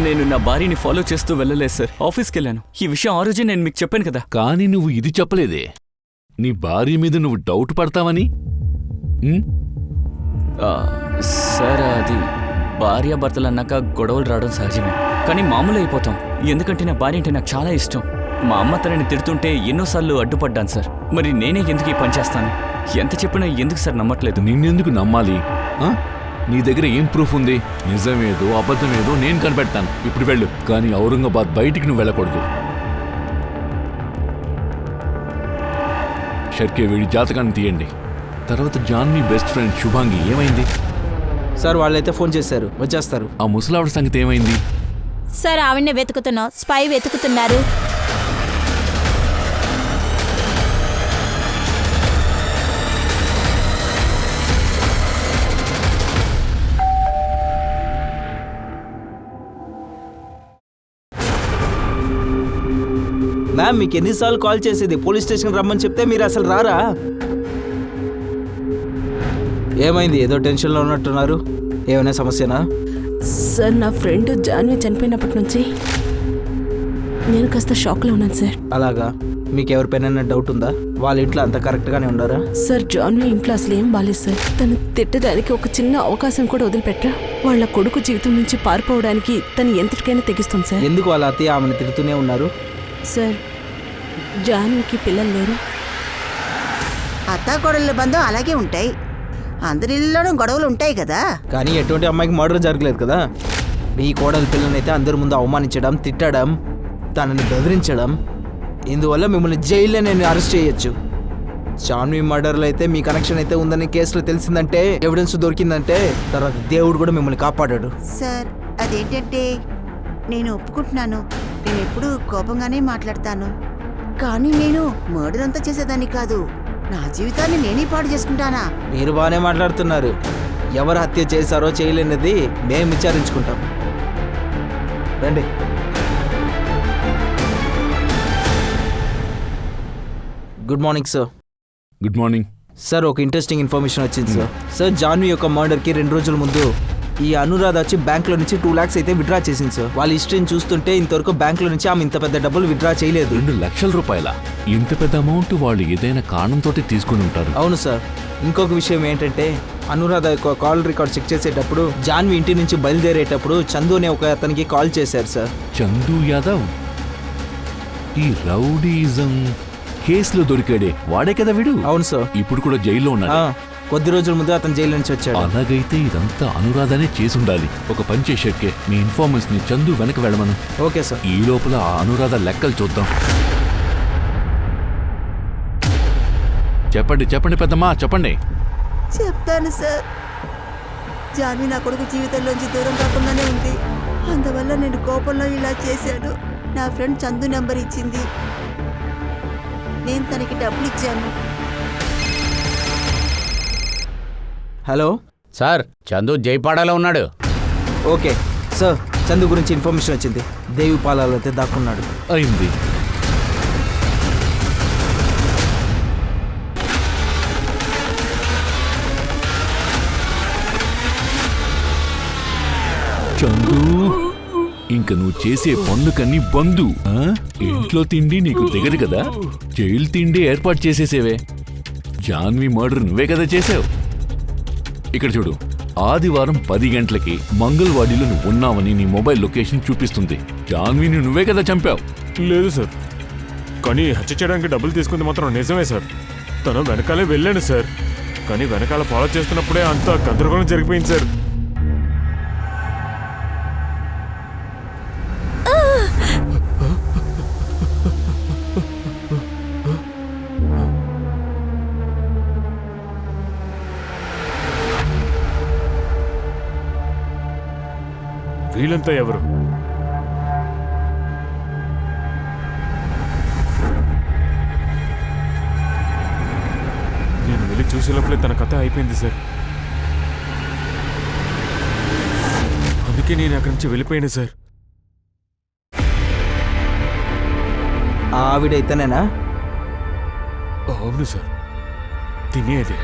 నేను నా భార్యని ఫాలో చేస్తూ వెళ్ళలేదు సార్. ఆఫీస్కి వెళ్ళాను. ఈ విషయం ఆ రోజే నేను మీకు చెప్పాను కదా. కానీ నువ్వు ఇది చెప్పలేదే, నీ భార్య మీద నువ్వు డౌట్ పడతావని. సార్, అది భార్యాభర్తలు అన్నాక గొడవలు రావడం సహజమే. కానీ మామూలు అయిపోతాం. ఎందుకంటే నా భార్య అంటే నాకు చాలా ఇష్టం. మా అమ్మ తనని తిడుతుంటే ఎన్నోసార్లు అడ్డుపడ్డాను సార్. మరి నేనే ఎందుకు ఈ పని చేస్తాను? ఎంత చెప్పినా ఎందుకు సార్ నమ్మట్లేదు? నిన్నెందుకు నమ్మాలి? నీ దగ్గర ఏం ప్రూఫ్ ఉంది? నిజమేదో అబద్ధమేదో నేను కనిపెడతాను. ఇప్పుడు వెళ్ళు. కానీ ఔరంగాబాద్ బయటికి నువ్వు వెళ్ళకూడదు. షర్కే వీడి జాతకాన్ని తీయండి. తర్వాత జాన్వి బెస్ట్ ఫ్రెండ్ శుభాంగి ఏమైంది? సార్ వాళ్ళైతే ఫోన్ చేశారు, వచ్చేస్తారు. ఆ ముసలావిడ సంగతి ఏమైంది? సార్ ఆవిడనే వెతుకుతున్నాం. స్పై వెతుకుతున్నారు. మ్యామ్, మీకు ఎన్నిసార్లు కాల్ చేసేది? పోలీస్ స్టేషన్ రమ్మని చెప్తే మీరు అసలు రారా? ఏమైంది? ఏదో టెన్షన్లో ఉన్నట్టున్నారు. ఏమైనా సమస్యనా? సార్, నా ఫ్రెండ్ జాన్వి చనిపోయినప్పటి నుంచి నేను కాస్త షాక్లో ఉన్నాను సార్. అలాగా? మీకు ఎవరిపైన డౌట్ ఉందా? వాళ్ళ ఇంట్లో అంత కరెక్ట్గానే ఉండారా? సార్, జాన్వి ఇంట్లో అసలు ఏం బాలేదు సార్. తను తిట్టడానికి ఒక చిన్న అవకాశం కూడా వదిలిపెట్టరా. వాళ్ళ కొడుకు జీవితం నుంచి పారిపోవడానికి తను ఎంతటికైనా తెగిస్తుంది సార్. ఎందుకు వాళ్ళ అత్తయ్య ఆమెను తిడుతూనే ఉన్నారు? సార్, జాన్వికి పిల్లలు లేరు. అత్తాకోడళ్ళ బంధం అలాగే ఉంటాయి. అందరి ఇళ్ళలోనూ గొడవలు ఉంటాయి కదా. కానీ ఎటువంటి అమ్మాయికి మర్డర్ జరగలేదు కదా. మీ కోడలి పిల్లనైతే అందరి ముందు అవమానించడం, తిట్టడం, తనని బెదిరించడం, ఇందువల్ల మిమ్మల్ని జైల్లో నేను అరెస్ట్ చేయొచ్చు. జాన్వి మర్డర్లో అయితే మీ కనెక్షన్ అయితే ఉందని కేసులో తెలిసిందంటే, ఎవిడెన్స్ దొరికిందంటే తర్వాత దేవుడు కూడా మిమ్మల్ని కాపాడాడు. సార్, అదేంటంటే నేను ఒప్పుకుంటున్నాను. నేను ఎప్పుడూ కోపంగానే మాట్లాడతాను. కానీ నేను మర్డర్ అంతా చేసేదాన్ని కాదు. నా జీవితాన్ని నేనే పాడు చేసుకుంటానా? మీరు బాగానే మాట్లాడుతున్నారు. ఎవరు హత్య చేశారో చేయలేనిది మేము విచారించుకుంటాం. రండి. Good morning sir. Good morning sir. ఒక ఇంట్రెస్టింగ్ ఇన్ఫర్మేషన్ వచ్చింది సార్. సార్, జాన్వి యొక్క మర్డర్కి 2 రోజుల ముందు ఈ అనురాధ వచ్చి బ్యాంక్లో నుంచి 2 lakhs అయితే విత్డ్రా చేసింది సార్. వాళ్ళ హిస్టరీని చూస్తుంటే ఇంతవరకు బ్యాంక్లో నుంచి ఆమె ఇంత పెద్ద డబ్బులు విత్డ్రా చేయలేదు. 2 లక్షల రూపాయల? ఇంత పెద్ద అమౌంట్ వాళ్ళు ఏదైనా కారణంతో తీసుకుని ఉంటారు. అవును సార్. ఇంకొక విషయం ఏంటంటే, అనురాధ యొక్క కాల్ రికార్డ్ చెక్ చేసేటప్పుడు జాన్వి ఇంటి నుంచి బయలుదేరేటప్పుడు చందు అనే ఒక అతనికి కాల్ చేశారు సార్. చందు యాదవ్? ఈ రౌడీజం కేసులో దొరికాడే వాడే కదా వీడు? అవును సార్. ఇప్పుడు కూడా జైల్లో ఉన్నాడు. కొద్ది రోజుల ముందు అతను జైలు నుంచి వచ్చాడు. అలాగైతే ఇదంతా అనురాధనే చేసుండాలి. ఒక పని చేసేకే మీ ఇన్ఫార్మర్స్ ని చందు వెనక వెళ్ళమను. Okay sir. ఈ లోపల ఆ అనురాధ లెక్కలు చూద్దాం. చెప్పండి చెప్పండి పెద్దమ్మా, చెప్పండి. చెప్తాను సార్. జాన్వి నా కొడుకు జీవితంలోంచి దూరం కాకుండానే ఉంది. అందువల్ల నేను కోపంలో ఇలా చేశాను. నా ఫ్రెండ్ చందు నెంబర్ ఇచ్చింది. నేను తనకి డబ్బులు ఇచ్చాను. హలో సార్, చందు జైపాడాలో ఉన్నాడు. ఓకే సార్, చందు గురించి ఇన్ఫర్మేషన్ వచ్చింది. దేవి పాలలో అయితే దాక్కున్నాడు. అయింది. చందు, ఇంక నువ్వు చేసే పనులకన్నీ బందు. ఇంట్లో తిండి నీకు దిగదు కదా, జైలు తిండి ఏర్పాటు చేసేసేవే. జాన్వి మర్డర్ నువ్వే కదా చేసావు. ఇక్కడ చూడు, ఆదివారం 10 గంటలకి మంగళవాడిలో నువ్వు ఉన్నావని నీ మొబైల్ లొకేషన్ చూపిస్తుంది. జాన్విని నువ్వే కదా చంపావు. లేదు సార్, కానీ హత్య చేయడానికి డబ్బులు తీసుకుంది మాత్రం నిజమే సార్. తను వెనకాలే వెళ్ళాను సార్, కానీ వెనకాల ఫాలో చేస్తున్నప్పుడే అంత గందరగోళం జరిగిపోయింది సార్. వీళ్ళంతా ఎవరు? నేను వెళ్ళి చూసేలోపలే తన కథ అయిపోయింది సార్. అందుకే నేను అక్కడి నుంచి వెళ్ళిపోయాను సార్. ఆవిడైతేనేనా? అవును సార్, తినేది.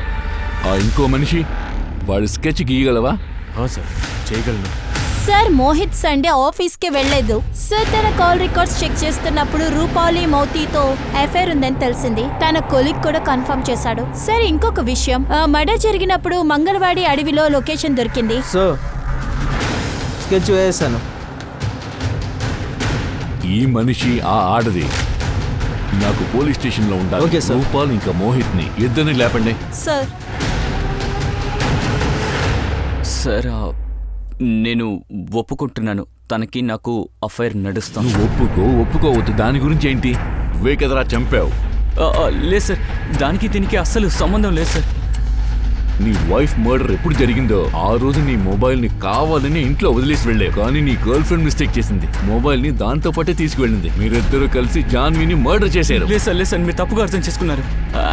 ఆ ఇంకో మనిషి, వాడు స్కెచ్ గీయగలవా? సార్, చేయగలను. సార్, మోహిత్ సండే ఆఫీస్కి వెళ్ళలేదు సార్. తన కాల్ రికార్డ్స్ చెక్ చేస్తున్నప్పుడు రూపాలి మౌతితో అఫైర్ ఉందని తెలిసింది. తన కొలీగ్ కూడా కన్ఫర్మ్ చేశాడు సార్. ఇంకొక విషయం, మర్డర్ జరిగినప్పుడు మంగళవాడి అడవిలో లొకేషన్ దొరికింది. సో స్కెచ్ వేసాను. ఈ మనిషి ఆ ఆడది. నాకు పోలీస్ స్టేషన్ లో ఉండాలి. Okay sir. రూపాల్ ఇంకా మోహిత్ ని ఇద్దరిని లేపండి. సార్ సార్, నేను ఒప్పుకుంటున్నాను, తనకి నాకు అఫైర్ నడుస్తాను. నువ్వు ఒప్పుకోవద్దు. దాని గురించి ఏంటి? నువ్వే కదరా చంపావు. లేదు సార్, దానికి దీనికి అస్సలు సంబంధం లేదు సార్. నీ వైఫ్ మర్డర్ ఎప్పుడు జరిగిందో ఆ రోజు నీ మొబైల్ ని కావాలని ఇంట్లో వదిలేసి వెళ్ళావు. కానీ నీ గర్ల్ ఫ్రెండ్ మిస్టేక్ చేసింది, మొబైల్ ని దాంతో పాటే తీసుకువెళ్ళింది. మీరిద్దరూ కలిసి జాన్విని మర్డర్ చేశారు. లేదు సార్, మీరు తప్పుగా అర్థం చేసుకున్నారు.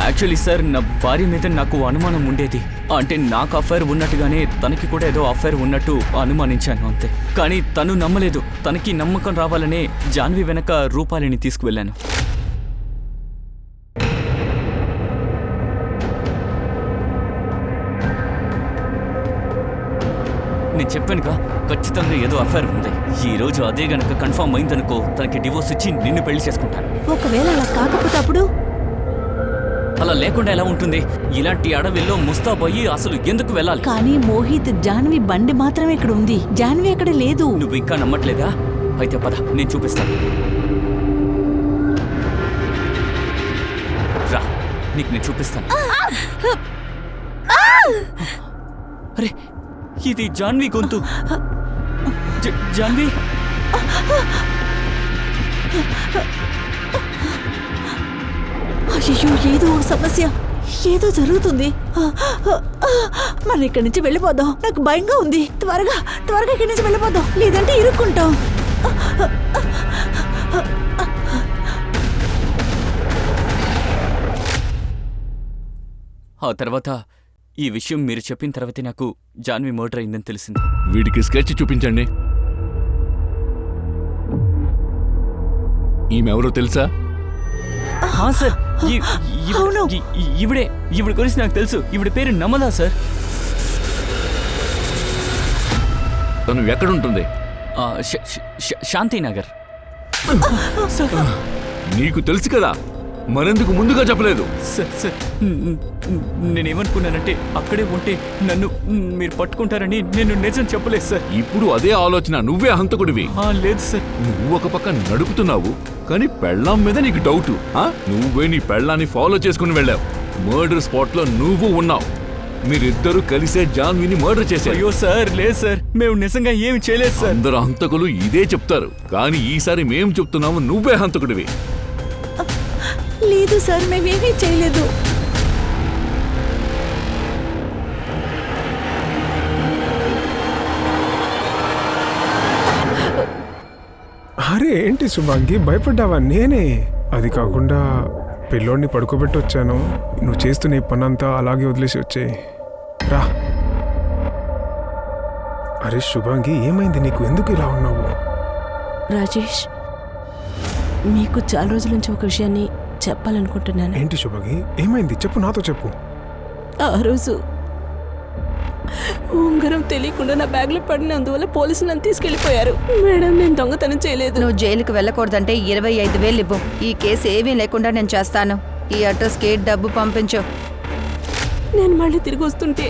యాక్చువల్లీ సార్, నా భార్య మీద నాకు అనుమానం ఉండేది. అంటే నాకు అఫైర్ ఉన్నట్టుగానే తనకి కూడా ఏదో అఫైర్ ఉన్నట్టు అనుమానించాను అంతే. కానీ తను నమ్మలేదు. తనకి నమ్మకం రావాలనే జాన్వి వెనక రూపాలిని తీసుకువెళ్ళాను. నేను చెప్పానుగా, ఖచ్చితంగా ఏదో అఫైర్ ఉంది. ఈ రోజు అదే గనక కన్ఫర్మ్ అయిందనుకో, తనకి డివోర్స్ ఇచ్చి నిన్ను పెళ్లి చేసుకుంటాను. ఒకవేళ అలా కాకపోతే అప్పుడు? అలా లేకుండా ఎలా ఉంటుంది? ఇలాంటి అడవిలో ముస్తాబోయి అసలు ఎందుకు వెళ్ళాలి? కానీ మోహిత్, జాన్వి బండి మాత్రమే ఇక్కడ ఉంది. జాన్వి అక్కడ లేదు. నువ్వు ఇంకా నమ్మట్లేదా? అయితే పద, నేను చూపిస్తాను. రా, నీకు నేను చూపిస్తాను. అరే, ఇది జాన్వి గొంతు. జాన్వి, అయ్యో, ఏదో సమస్య, ఏదో జరుగుతుంది. మనం ఇక్కడి నుంచి వెళ్ళిపోదాం. నాకు భయంగా ఉంది. త్వరగా ఇక్కడి నుంచి వెళ్ళిపోదాం, లేదంటే ఇరుక్కుంటాం. ఆ తర్వాత ఈ విషయం మీరు చెప్పిన తర్వాతే నాకు జాన్వి మర్డర్ అయిందని తెలిసింది. వీడికి స్కెచ్ చూపించండి. ఈమెవరో తెలుసా? సార్, ఈవిడ గురించి నాకు తెలుసు. ఈవిడ పేరు నమదా సార్. తను ఎక్కడుంటుంది? శాంతినగర్. నీకు తెలుసు కదా, మరెందుకు ముందుగా చెప్పలేదు? సార్, నేనేమనుకున్నానంటే అక్కడే ఉంటే నన్ను మీరు పట్టుకుంటారని నేను నిజం చెప్పలేదు సార్. ఇప్పుడు అదే ఆలోచన. నువ్వే హంతకుడివి. లేదు సార్. నువ్వు ఒక పక్క నడుపుతున్నావు, కానీ పెళ్ళాం మీద నీకు డౌట్. నువ్వే నీ పెళ్ళాన్ని ఫాలో చేసుకుని వెళ్ళావు. మర్డర్ స్పాట్ లో నువ్వు ఉన్నావు. మీరిద్దరూ కలిసే జాన్విని మర్డర్ చేశారు. అయ్యో సార్, లేదు సార్, మేము నిజంగా ఏమి చేయలేదు సార్. అందరు హంతకులు ఇదే చెప్తారు, కానీ ఈసారి మేం చెప్తున్నాము నువ్వే హంతకుడివి. లేదు సార్, మేమేమీ చేయలేదు. అరే ఏంటి శుభాంగి, భయపడ్డావా? నేనే. అది కాకుండా పిల్లోడిని పడుకోబెట్టి వచ్చాను. నువ్వు చేస్తున్న ఈ పనంతా అలాగే వదిలేసి వచ్చే రా. అరే శుభాంగి, ఏమైంది నీకు? ఎందుకు ఇలా ఉన్నావు? రాజేష్, మీకు చాలా రోజుల నుంచి ఒక విషయాన్ని చెప్పాలనుకుంటున్నాను. ఏంటి శుభాంగి, ఏమైంది? చెప్పు, నాతో చెప్పు. ఆ రోజు ఉంగరం తెలియకుండా నా బ్యాగ్లో పడినందువల్ల పోలీసులు నన్ను తీసుకెళ్లిపోయారు. మేడం, నేను దొంగతనం చేయలేదు. నువ్వు జైలుకు వెళ్ళకూడదంటే 25,000 ఇవ్వు. ఈ కేసు ఏమీ లేకుండా నేను చేస్తాను. ఈ అడ్రస్కి డబ్బు పంపించు. నేను మళ్ళీ తిరిగి వస్తుంటే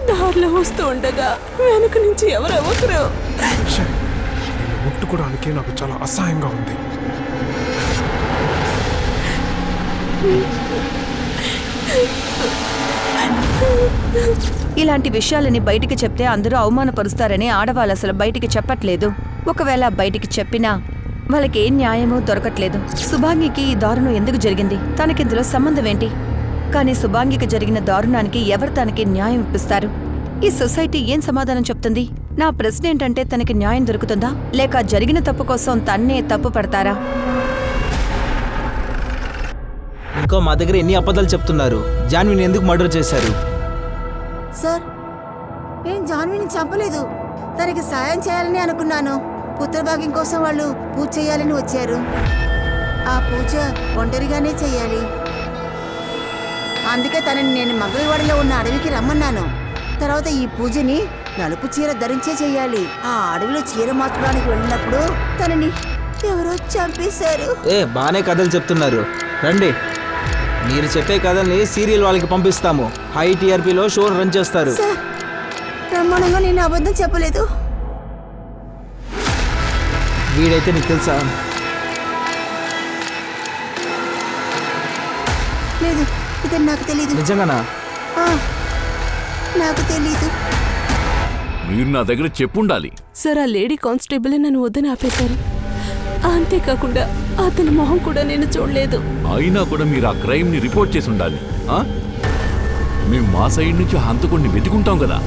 దారిలో వస్తూ ఉండగా వెనక నుంచి ఎవరో ఒకరు నేను ముట్టుకోవడానికి నాకు చాలా అసహ్యంగా ఉంది. ఇలాంటి విషయాలని బయటికి చెప్తే అందరూ అవమానపరుస్తారని ఆడవాళ్ళు అసలు బయటికి చెప్పట్లేదు. ఒకవేళ బయటికి చెప్పినా వాళ్ళకి ఏ న్యాయమూ దొరకట్లేదు. శుభాంగికి ఈ దారుణం ఎందుకు జరిగింది? తనకిందులో సంబంధం ఏంటి? కానీ శుభాంగికి జరిగిన దారుణానికి ఎవరు తనకి న్యాయం ఇప్పిస్తారు? ఈ సొసైటీ ఏం సమాధానం చెప్తుంది? నా ప్రశ్న ఏంటంటే, తనకి న్యాయం దొరుకుతుందా, లేక జరిగిన తప్పు కోసం తన్నే తప్పు పడతారా? ఇంకో మా దగ్గర ఎన్ని అబద్ధాలు చెప్తున్నారు. జాన్విని ఎందుకు మర్డర్ చేశారు? సార్, నేను జాన్విని చంపలేదు. తనకి సాయం చేయాలని అనుకున్నాను. పుత్రభాగ్యం కోసం వాళ్ళు పూజ చేయాలని వచ్చారు. ఆ పూజ ఒంటరిగానే చేయాలి. అందుకే తనని నేను మంగళవాడిలో ఉన్న అడవికి రమ్మన్నాను. తర్వాత ఈ పూజని నలుపు చీర ధరించే చేయాలి. ఆ అడవిలో చీర మార్చడానికి వెళ్ళినప్పుడు తనని ఎవరో చంపేశారు. బాగానే కథలు చెప్తున్నారు. రండి, మీరు చెప్పే కథల్ని సీరియల్ వాళ్ళకి పంపిస్తాము. హై టీఆర్పీలో షో రన్ చేస్తారు. సార్, బ్రహ్మాండంగా నేను అబద్ధం చెప్పలేదు. వీడైతే నీకు తెలుసా? లేదు, ఇతను నాకు తెలీదు. నిజంగానా? నాకు తెలీదు. మీరు నా దగ్గర చెప్పుండాలి. సార్, ఆ లేడీ కానిస్టేబుల్ నన్ను వద్దని ఆపేశారు. అంతేకాకుండా అతని మొహం కూడా నేను చూడలేదు. అయినా కూడా మీరు ఆ క్రైమ్ ని రిపోర్ట్ చేసి ఉండాలి. మేము మా సైడ్ నుంచి హంతకుడిని వెతుకుంటాం కదా.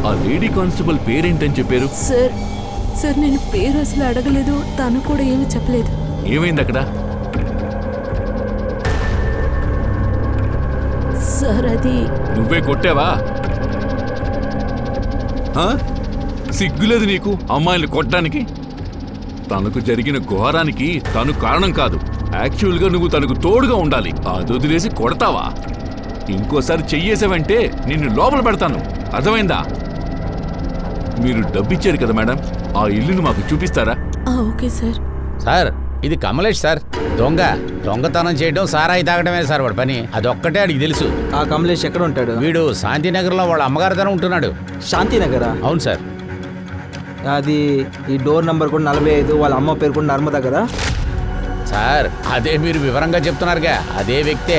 ఆ లేడీ కానిస్టేబుల్ పేరేంటని చెప్పారు? సార్, నేను పేరు అసలు అడగలేదు. తను కూడా ఏమీ చెప్పలేదు. ఏమైంది అక్కడ? సార్, అది నువ్వే కొట్టావా? సిగ్గులేదు నీకు అమ్మాయిని కొట్టడానికి? తనకు జరిగిన ఘోరానికి తను కారణం కాదు. యాక్చువల్గా నువ్వు తనకు తోడుగా ఉండాలి. అది వదిలేసి కొడతావా? ఇంకోసారి చెయ్యేసావంటే నిన్ను లోపల పెడతాను. అర్థమైందా? మీరు డబ్బిచ్చారు కదా మేడం, ఆ ఇల్లును మాకు చూపిస్తారా? Okay sir. సార్, ఇది కమలేష్ సార్. దొంగతనం చేయడం, సారాయి తాగడమే సార్ వాడి పని. అదొక్కటే అడిగి తెలుసు. ఆ కమలేష్ ఎక్కడ ఉంటాడు? వీడు శాంతినగర్లో వాళ్ళ అమ్మగారితోనే ఉంటున్నాడు. శాంతినగరా? అవును సార్. అది ఈ డోర్ నంబర్ కూడా 45. వాళ్ళ అమ్మ పేరు కూడా నర్మద కదా సార్? అదే మీరు వివరంగా చెప్తున్నారుగా, అదే వ్యక్తే.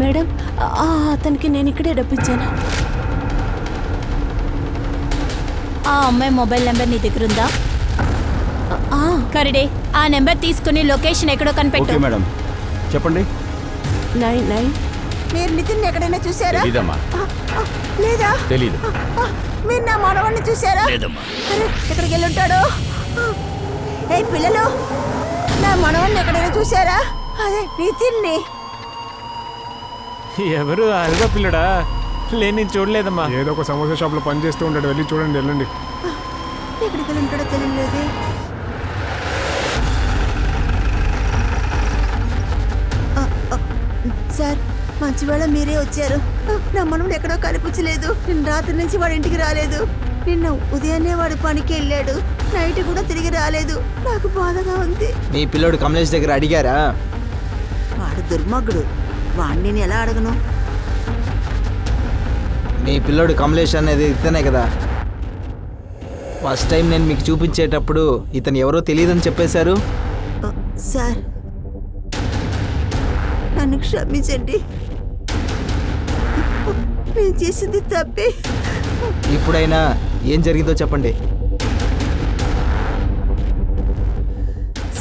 మేడం, అతనికి నేను ఇక్కడే డబ్బిచ్చాను. ఆ అమ్మాయి మొబైల్ నెంబర్ నీ దగ్గర ఉందా? కరిడే, ఆ నెంబర్ తీసుకుని లొకేషన్ ఎక్కడో కనిపెట్టు. ఓకే మేడం, చెప్పండి. 99. మీరు నితిన్ ఎక్కడైనా చూసారా? తెలీదమ్మా. లేదా? తెలీదు. మీరు నా మనవాడిని చూసారా? లేదమ్మా. అరే, ఎక్కడికి వెళ్ళి ఉంటాడు? ఏ పిల్లలు, నా మనవాడిని ఎక్కడైనా చూసారా? అదే నితిన్ని. ఎవరు? అల్గా పిల్లడా? నేను చూడలేదమ్మా. ఏదో ఒక సమోసా షాప్ లో పని చేస్తూ ఉంటాడు. వెళ్ళి చూడండి, వెళ్ళండి. ఎక్కడికి వెళ్ళి ఉంటాడో తెలియలేదు. సార్, మంచివేళ మీరే వచ్చారు. నా మనవుడు ఎక్కడో కనిపించలేదు. నిన్న రాత్రి నుంచి వాడి ఇంటికి రాలేదు. నిన్న ఉదయాన్నే వాడి పనికి వెళ్ళాడు. నైట్ కూడా తిరిగి రాలేదు. నాకు బాధగా ఉంది. మీ పిల్లోడు కమలేష్ దగ్గర అడిగారా? వాడు దుర్మార్గుడు. వాడిని నేను ఎలా అడగను? మీ పిల్లోడు కమలేష్ అనేది ఇతనే కదా? ఫస్ట్ టైం నేను మీకు చూపించేటప్పుడు ఇతను ఎవరో తెలియదని చెప్పేశారు. సార్ నన్ను క్షమించండి, నేను చేసింది తప్పే. ఇప్పుడైనా ఏం జరిగిందో చెప్పండి.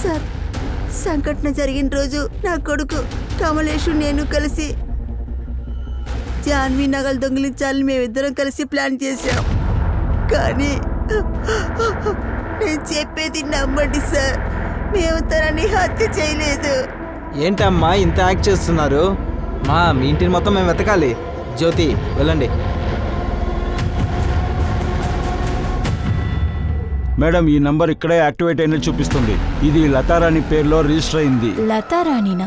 సార్, సంఘటన జరిగిన రోజు నా కొడుకు కమలేషు నేను కలిసి జాన్వి నగలు దొంగిలించాలని మేమిద్దరం కలిసి ప్లాన్ చేశాం. కానీ నేను చెప్పేది నమ్మండి సార్, మేము తనని హత్య చేయలేదు. ఏంటమ్మా ఇంత యాక్ట్ చేస్తున్నారు? మీ ఇంటిని మొత్తం మేము వెతకాలి. జ్యోతి వెళ్ళండి. మేడం, ఈ నంబర్ ఇక్కడే యాక్టివేట్ అయినట్టు చూపిస్తుంది. ఇది లతారాణి పేరులో రిజిస్టర్ అయింది. లతారాణినా?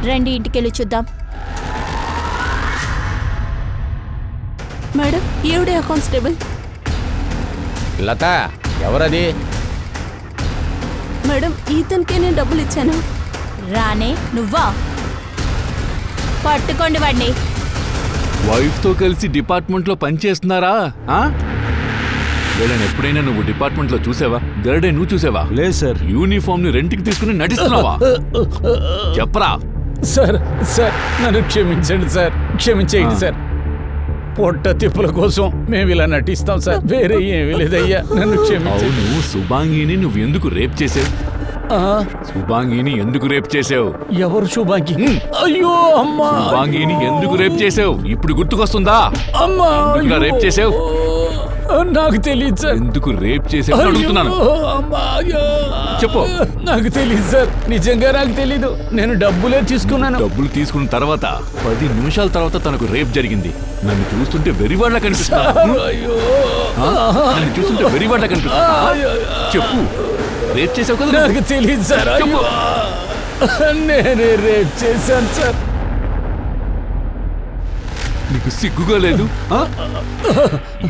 రండి ఇంటికెళ్ళి చూద్దాం. మేడం, ఈవిడే కానిస్టేబుల్. లత ఎవరది? మేడం, ఈతనికే నేను డబ్బులు ఇచ్చాను. రానే నువ్వా? పట్టుకోండి వాడిని. వైఫ్తో కలిసి డిపార్ట్మెంట్లో పనిచేస్తున్నారా? వీళ్ళని ఎప్పుడైనా నువ్వు డిపార్ట్మెంట్లో చూసావా? గరడే నువ్వు చూసావా? లేదు సార్. యూనిఫామ్ ని రెంట్కి తీసుకుని నటిస్తున్నావా? చెప్పరా. సార్ సార్ నన్ను క్షమించండి సార్, క్షమించేయండి సార్. పొట్ట తిప్పుల కోసం మేము ఇలా నటిస్తాం సార్, వేరే ఏమీ లేదయ్యా, నన్ను క్షమించండి. అవును, శుభాంగిని నువ్వు ఎందుకు రేప్ చేసావు? శుభాంగిని ఎందుకు రేప్ చేసావు? ఎవరు శుభాంగి? అయ్యో అమ్మా! శుభాంగిని ఎందుకు రేప్ చేసావు? ఇప్పుడు గుర్తుకొస్తుందా? అమ్మా! ఎందుకు రేప్ చేసావు? నాకు తెలియదు సార్. ఎందుకు రేప్ చేసావు అడుగుతున్నాను. చెప్పు. నాకు తెలియదు సార్, నిజంగా నాకు తెలీదు. నేను డబ్బులే తీసుకున్నాను. డబ్బులు తీసుకున్న తర్వాత 10 నిమిషాల తర్వాత తనకు రేప్ జరిగింది. నన్ను చూస్తుంటే వెరివాళ్ళ కనిపిస్తా. నన్ను చూస్తుంటే వెరివాళ్ళ కనిపిస్తా. చెప్పు, రేప్ చేసావు కదా? నాకు తెలియదు సార్. నేనే రేప్ చేశాను సార్. నీకు సిగ్గుగా లేదు?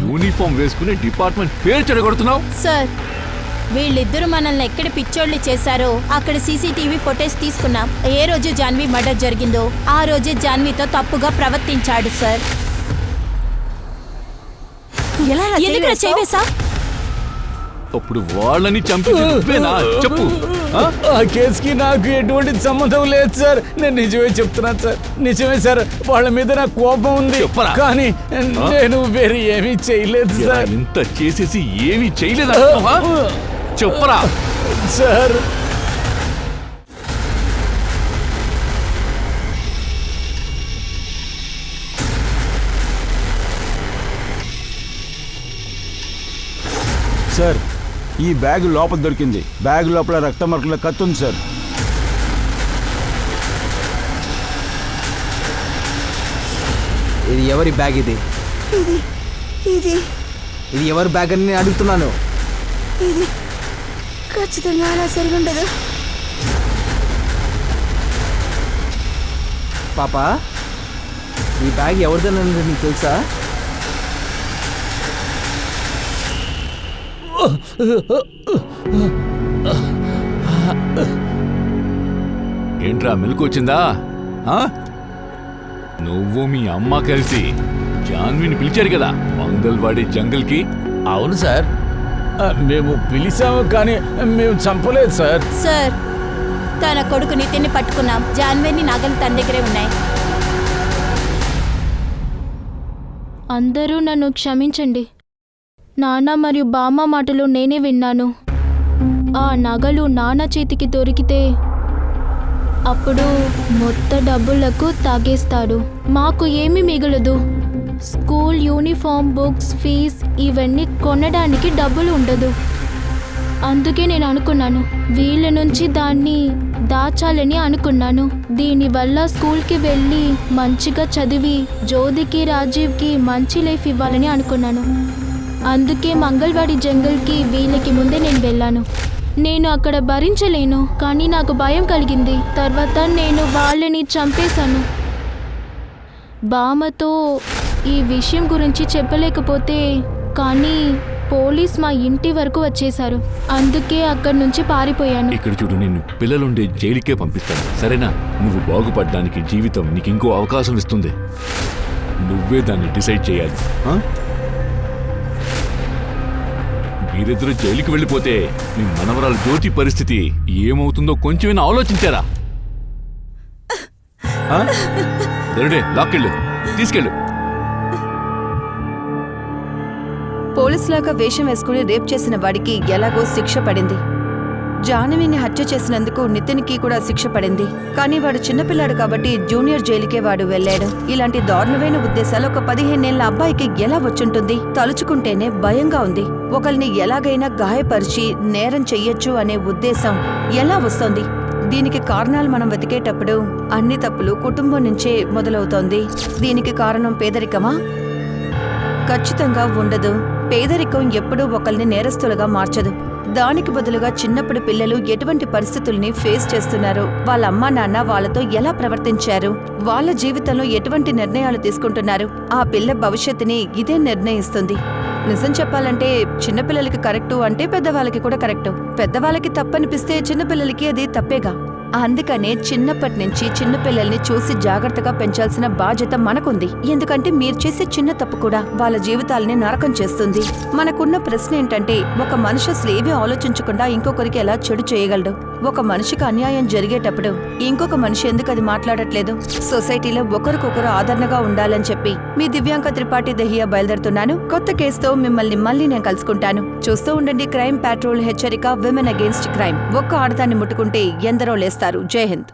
యూనిఫామ్ వేసుకుని డిపార్ట్మెంట్ పేరు చెడగొడుతున్నావు. సార్, వీళ్ళిద్దరూ మనల్ని ఎక్కడ పిచ్చోళ్ళు చేశారో అక్కడ సీసీటీవీ ఫుటేజ్ తీసుకున్నాం. ఏ రోజు జాన్వి మర్డర్ జరిగిందో ఆ రోజే జాన్వితో తప్పుగా ప్రవర్తించాడు సార్. ఎందుకు చేయవేసా? అప్పుడు వాళ్ళని చంపి చెప్పు. ఆ కేసుకి నాకు ఎటువంటి సంబంధం లేదు సార్. నేను నిజమే చెప్తున్నాను సార్, నిజమే సార్. వాళ్ళ మీద నాకు కోపం ఉంది, కానీ నేను వేరే ఏమీ చేయలేదు సార్. ఇంత చేసేసి ఏమీ చేయలేదు చెప్పరా సార్. సార్, ఈ బ్యాగ్ లోపల దొరికింది. బ్యాగ్ లోపల రక్త మరకల కత్తి ఉంది సార్. ఇది ఎవరి బ్యాగ్? ఇది ఇది ఎవరి బ్యాగ్ అని నేను అడుగుతున్నాను. ఇది ఖచ్చితంగా అలా సరిగా ఉండదు. పాపా, ఈ బ్యాగ్ ఎవరిదని నీకు తెలుసా? ఏంట్రా మెలకు వచ్చిందా? నువ్వు మీ అమ్మ కలిసి జాన్విని పిలిచారు కదా మంగళవాడి జంగల్ కి. అవును సార్, మేము పిలిచాము కానీ మేము చంపలేదు సార్. సార్, తన కొడుకు నితిన్ని పట్టుకున్నాం. జాన్విని నగలు తన దగ్గరే ఉన్నాయి. అందరూ నన్ను క్షమించండి. నాన్న మరియు బామ్మ మాటలు నేనే విన్నాను. ఆ నగలు నాన్న చేతికి దొరికితే అప్పుడు మొత్తం డబ్బులకు తాగేస్తాడు. మాకు ఏమీ మిగలదు. స్కూల్ యూనిఫామ్, బుక్స్, ఫీజ్ ఇవన్నీ కొనడానికి డబ్బులు ఉండదు. అందుకే నేను అనుకున్నాను వీళ్ళ నుంచి దాన్ని దాచాలని అనుకున్నాను. దీనివల్ల స్కూల్కి వెళ్ళి మంచిగా చదివి జ్యోతికి, రాజీవ్కి మంచి లైఫ్ ఇవ్వాలని అనుకున్నాను. అందుకే మంగళవాడి జంగల్కి వీళ్ళకి ముందే నేను వెళ్ళాను. నేను అక్కడ భరించలేను, కానీ నాకు భయం కలిగింది. తర్వాత నేను వాళ్ళని చంపేశాను. బామ్మతో ఈ విషయం గురించి చెప్పలేకపోతే, కానీ పోలీస్ మా ఇంటి వరకు వచ్చేశారు. అందుకే అక్కడి నుంచి పారిపోయాను. ఇక్కడ చూడు, నిన్ను పిల్లలుండే జైలుకే పంపిస్తాను, సరేనా? నువ్వు బాగుపడడానికి జీవితం నీకు ఇంకో అవకాశం ఇస్తుంది. నువ్వే దాన్ని డిసైడ్ చేయాలి. మీరిద్దరు జైలుకి వెళ్ళిపోతే మీ మనవరాలు జ్యోతి పరిస్థితి ఏమవుతుందో కొంచెమైనా ఆలోచించారా? ధరుడే, లాక్కెళ్ళు, తీసుకెళ్ళు. పోలీసులాగా వేషం వేసుకుని రేప్ చేసిన వాడికి ఎలాగో శిక్ష పడింది. జాహ్నవిని హత్య చేసినందుకు నితిన్కి కూడా శిక్ష పడింది. కానీ వాడు చిన్నపిల్లాడు కాబట్టి జూనియర్ జైలుకే వాడు వెళ్ళాడు. ఇలాంటి దారుణమైన ఉద్దేశాలు ఒక 15 ఏళ్ల అబ్బాయికి ఎలా వచ్చుంటుంది? తలుచుకుంటేనే భయంగా ఉంది. ఒకరిని ఎలాగైనా గాయపరిచి నేరం చెయ్యొచ్చు అనే ఉద్దేశం ఎలా వస్తోంది? దీనికి కారణాలు మనం వెతికేటప్పుడు అన్ని తప్పులు కుటుంబం నుంచే మొదలవుతోంది. దీనికి కారణం పేదరికమా? ఖచ్చితంగా ఉండదు. పేదరికం ఎప్పుడూ ఒకరిని నేరస్తులుగా మార్చదు. దానికి బదులుగా చిన్నప్పుడు పిల్లలు ఎటువంటి పరిస్థితుల్ని ఫేస్ చేస్తున్నారు, వాళ్ళ అమ్మా నాన్న వాళ్ళతో ఎలా ప్రవర్తించారు, వాళ్ళ జీవితంలో ఎటువంటి నిర్ణయాలు తీసుకుంటున్నారు, ఆ పిల్ల భవిష్యత్తుని ఇదే నిర్ణయిస్తుంది. నిజం చెప్పాలంటే చిన్నపిల్లలకి కరెక్టు అంటే పెద్దవాళ్ళకి కూడా కరెక్టు. పెద్దవాళ్ళకి తప్పనిపిస్తే చిన్నపిల్లలకి అది తప్పేగా. అందుకనే చిన్నప్పటి నుంచి చిన్నపిల్లల్ని చూసి జాగ్రత్తగా పెంచాల్సిన బాధ్యత మనకుంది. ఎందుకంటే మీరు చేసే చిన్న తప్పు కూడా వాళ్ళ జీవితాలని నరకం చేస్తుంది. మనకున్న ప్రశ్న ఏంటంటే, ఒక మనిషి అసలు ఏమీ ఆలోచించకుండా ఇంకొకరికి ఎలా చెడు చేయగలడు? ఒక మనిషికి అన్యాయం జరిగేటప్పుడు ఇంకొక మనిషి ఎందుకు అది మాట్లాడట్లేదు? సొసైటీలో ఒకరికొకరు ఆదరణగా ఉండాలని చెప్పి మీ దివ్యాంక త్రిపాఠి దహియా బయలుదేరుతున్నాను. కొత్త కేసుతో మిమ్మల్ని మళ్ళీ నేను కలుసుకుంటాను. చూస్తూ ఉండండి క్రైమ్ పెట్రోల్ హెచ్చరిక, విమెన్ అగేన్స్ట్ క్రైమ్. ఒక్క ఆడదాన్ని ముట్టుకుంటే ఎందరో లేస్తారు. జై హింద్.